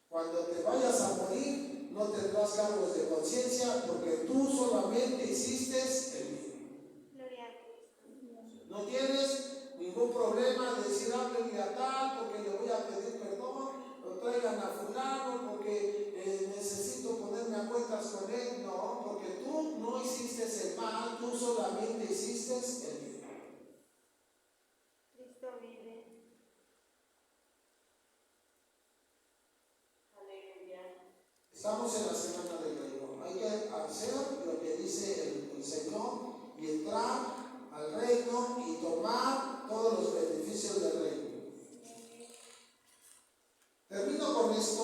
Cuando te vayas a morir, no tendrás cargos de conciencia porque tú solamente hiciste el bien. No tienes ningún problema de decir háblele a tal porque le voy a pedir perdón, o traigan a fulano porque necesito ponerme a cuentas con él. No, porque tú no hiciste el mal, tú solamente hiciste el bien. Cristo vive. Aleluya. Estamos en la semana del reino. Hay que hacer lo que dice el Señor y entrar al reino y tomar todos los beneficios del reino. Termino con esto.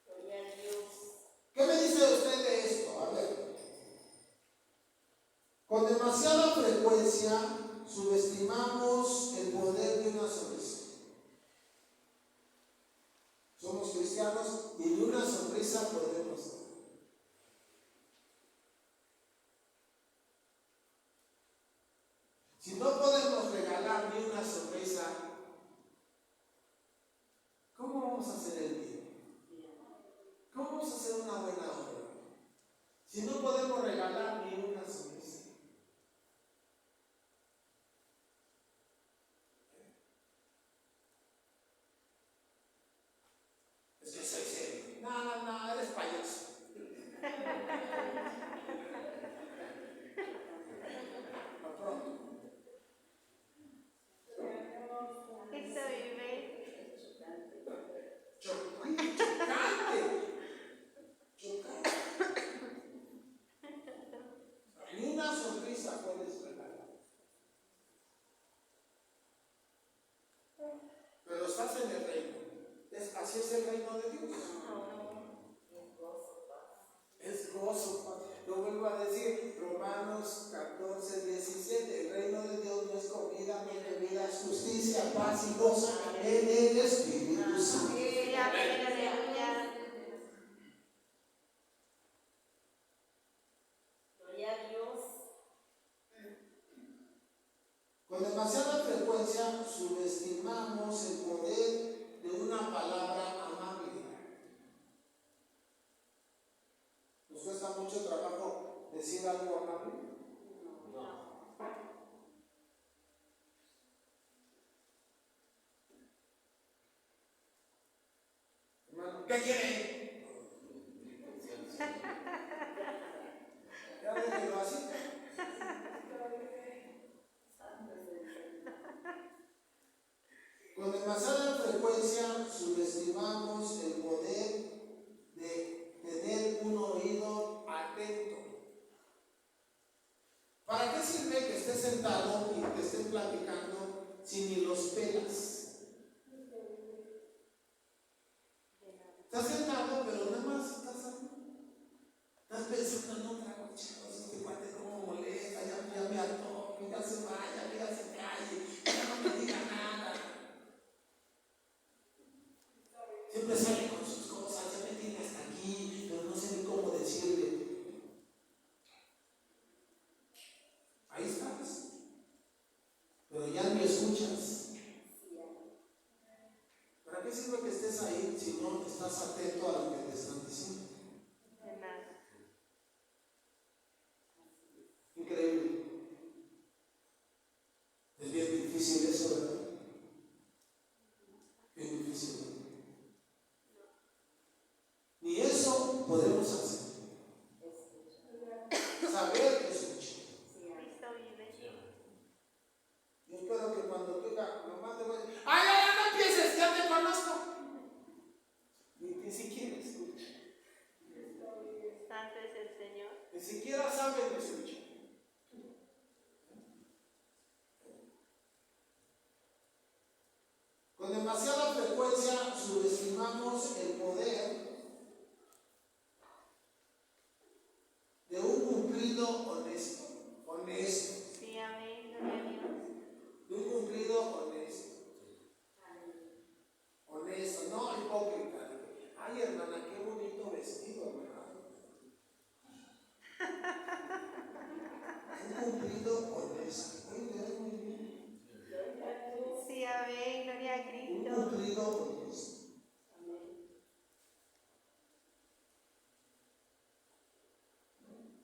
Gloria a Dios. ¿Qué me dice usted de esto? A ver. Con demasiada frecuencia subestimamos el poder de una sonrisa. Somos cristianos y ni una sonrisa podemos dar. Si no podemos regalar ni una sonrisa, ¿cómo vamos a hacer el bien? ¿Cómo vamos a hacer una buena obra? Si no podemos regalar ni una sonrisa. Es que soy serio. No, eres payaso. A pronto. Cristo vive. Chocante. Ni una sonrisa puedes regalar. Pero estás en el reino. Así es el reino de Dios. Es gozo, paz. Lo vuelvo a decir, Romanos 14, 17. El reino de Dios no es comida ni bebida, es justicia, paz y gozo en el Espíritu Santo. Sí, amén, aleluya. Gloria a Dios. Con demasiada frecuencia subestimamos el poder de una palabra amable. ¿Nos cuesta mucho trabajo decir algo amable? Hermano, ¿qué quiere? Ya déjelo así. Con demasiada frecuencia subestimamos el poder de tener un oído atento. ¿Para qué sirve que estés sentado y que estés platicando si ni los pelas? Estás sentado, pero nada más estás pensando en otra cosa. Este cuate cómo molesta, ya me hartó, que ya se vaya, que ya se calle, ya no me diga nada. Siempre sale con sus cosas, ya me tiene hasta aquí, pero no sé ni cómo decirle. Ahí estás, pero ya ni escuchas. ¿Para qué sirve que estés ahí si no estás atento a lo que te están diciendo? De nada. Increíble. Es bien difícil eso, ¿verdad? Bien difícil. Ni eso podemos hacer. Saber que escuchar. Cristo vive. Yo espero que cuando tú mamá te vaya, ¡ay, ya no empieces! ¡Ya te conozco! Ni siquiera escucha. Santo es el Señor. Ni siquiera sabe de escuchar. Con demasiada frecuencia subestimamos el poder de un cumplido honesto. Honesto. Sí, amén, gloria a Dios. De un cumplido honesto. Honesto, no hipócrita. Ay, hermana, qué bonito vestido, ¿verdad? Un cumplido honesto. Oye, muy bien. Sí, amén, gloria a Un Cristo. cumplido honesto.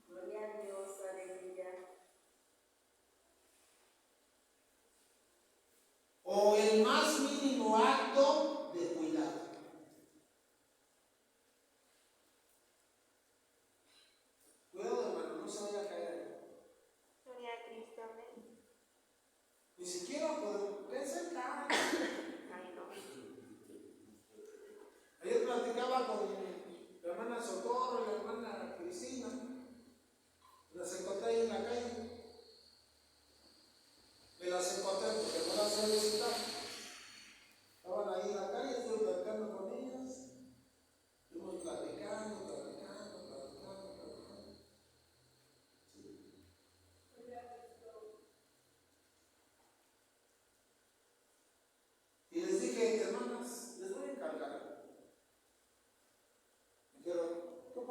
Gloria a Dios. Aleluya. O el más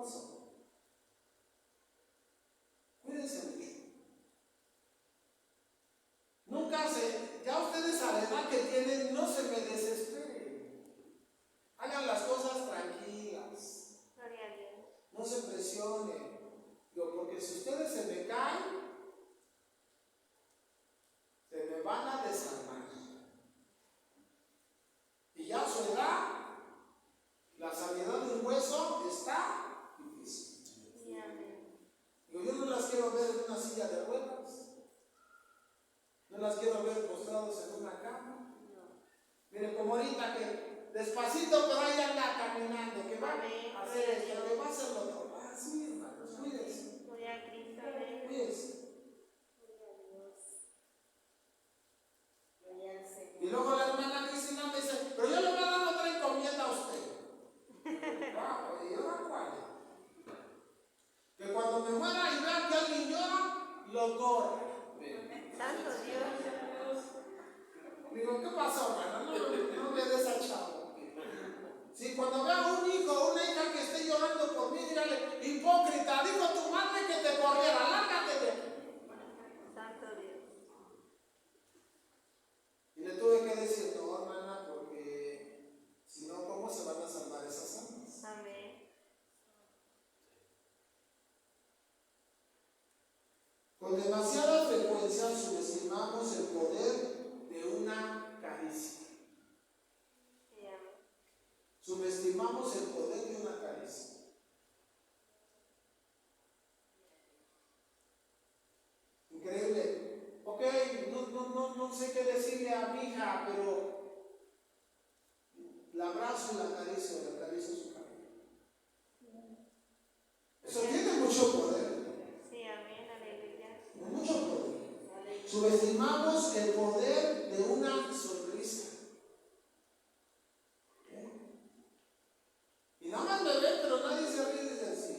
pasó? Cuídense mucho. Nunca ya ustedes a la edad que tienen, no se me desesperen. Hagan las cosas tranquilas. Gloria a Dios. No se presionen. Porque si ustedes se me caen, se me van a desarmar. Y ya a su edad, la sanidad de un hueso está difícil. Sí, amén. Yo no las quiero ver en una silla de ruedas. No las quiero ver postrados en una cama. No. Miren, como ahorita que despacito, pero ahí anda caminando, que va a hacer esto, que va a hacer lo otro. Ah, sí, hermanos, cuídense. Gloria a Cristo. Amén. Cuídense. Gloria a Dios. Gloria al Señor. Y luego la hermana Cristina me dice, pero yo le voy a dar otra encomienda a usted. Ah, ¿y ahora cuál? Que cuando me muera y vea que alguien llora, lo corra. Santo Dios. Digo, ¿qué pasó, hermano? No me des al chavo. Si cuando vea un hijo o una hija que esté llorando por mí, dígale, hipócrita, dijo tu madre que te corriera, lárgate de aquí. Santo Dios. Y le tuve que decir, no, hermana, porque si no, ¿cómo se van a salvar esas almas? Amén. Con demasiada frecuencia subestimamos el poder de una caricia. Sí, amén. Subestimamos el poder de una caricia. Increíble. Ok, no sé qué decirle a mi hija, pero la abrazo y la acaricio su cabello. Eso tiene mucho poder. Sí, amén. Aleluya. Mucho poder. Subestimamos el poder de una sonrisa. Y nada más me ven, pero nadie se ríe desde así.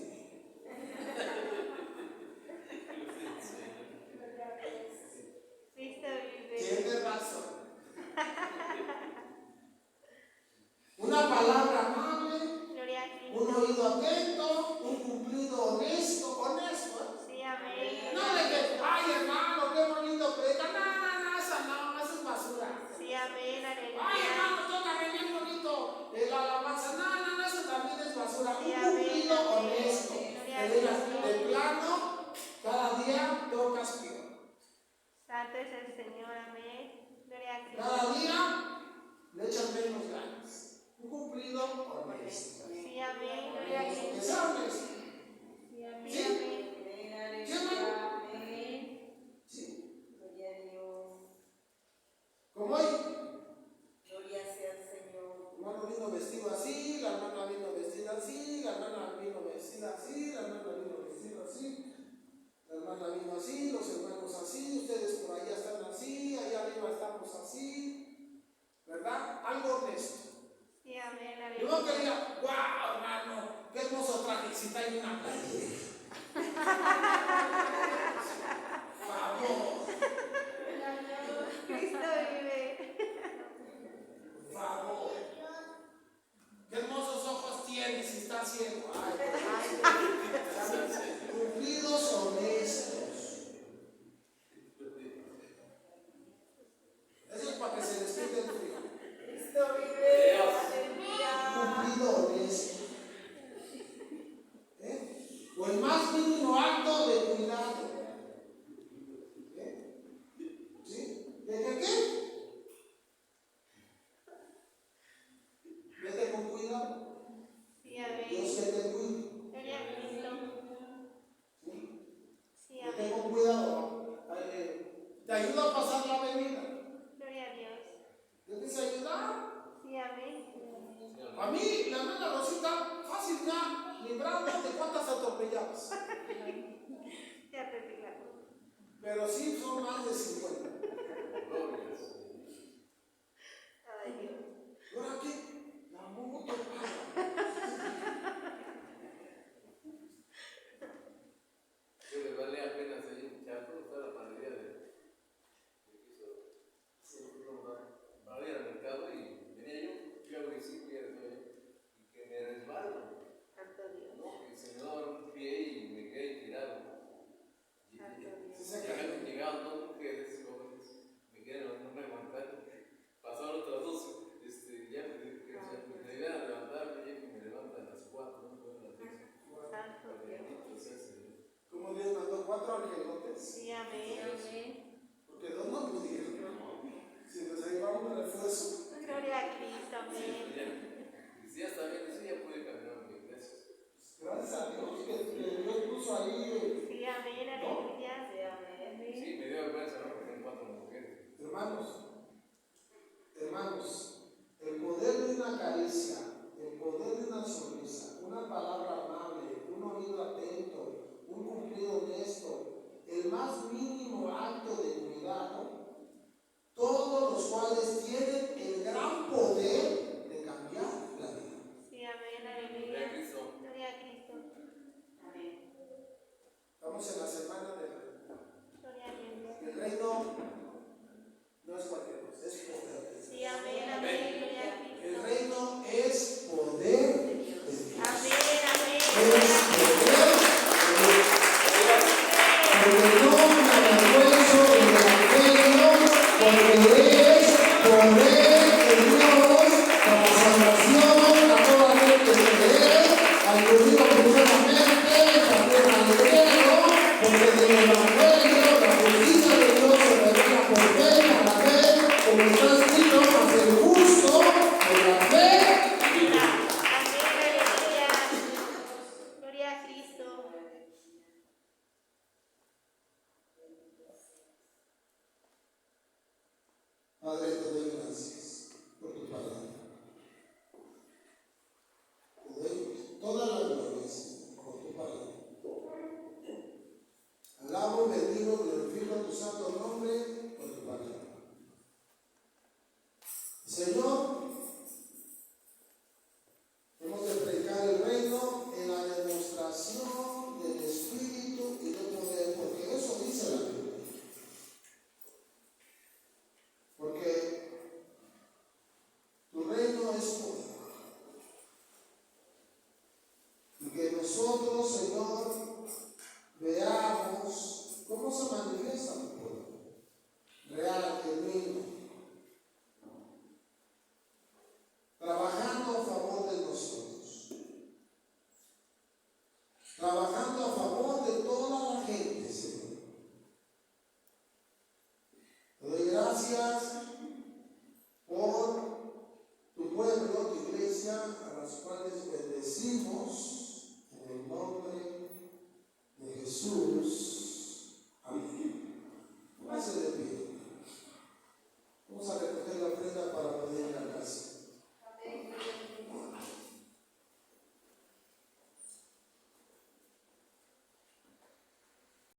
Cristo vive. Tiene razón. Una palabra amable, Gloria a Cristo. un oído atento, un cumplido honesto, ¿eh? Sí, amén. No de que, ay hermano, qué bonito predica. No, esa es basura. Sí, amén. Ay Aleluya. hermano, tócame bien bonito la alabanza. No, eso también es basura. Sí, Un amén. cumplido honesto. Gloria a Que digas, Dios. de plano, cada día tocas peor. Santo es el Señor. Amén. Gloria a Cristo. Cada día le echan menos ganas. Un cumplido honesto. Sí, amén. Gloria a Que Cristo. sea honesto. Sí, amén. ¿Sí? Amén. ¿Sí, hermano? Amén. Sí. Gloria a Dios. Como hoy, Gloria sea al Señor. el hermano vino vestido así, la hermana vino vestida así, la hermana vino vestida así, la hermana vino vestida así. La hermana vino así, los hermanos así, ustedes por allá están así, allá arriba estamos así, ¿verdad? Algo honesto. Sí, amén. Y no que Aleluya. diga, wow, hermano, qué hermoso trajecita y una playera. Favor, Cristo vive. favor. Qué hermosos ojos tienes y está ciego. Ay, cumplidos honestos. Eso es para que se les quite el frío. Cristo vive. Aleluya. Cumplido honesto. O el más mínimo acto de cuidado. ¿Sí? ¿De qué? Vete con cuidado. Sí, amén. Dios que te cuide. Gloria a Cristo. ¿Sí? Sí, Vete amén. con cuidado. Te ayuda a pasar la bebida. Gloria a Dios. ¿Quieres ayudar? Sí, amén. A mí, la hermana Rosita, fácil ya, librarme de cuántas atropelladas. Ya te digo. Pero sí son más de 50. Glorias.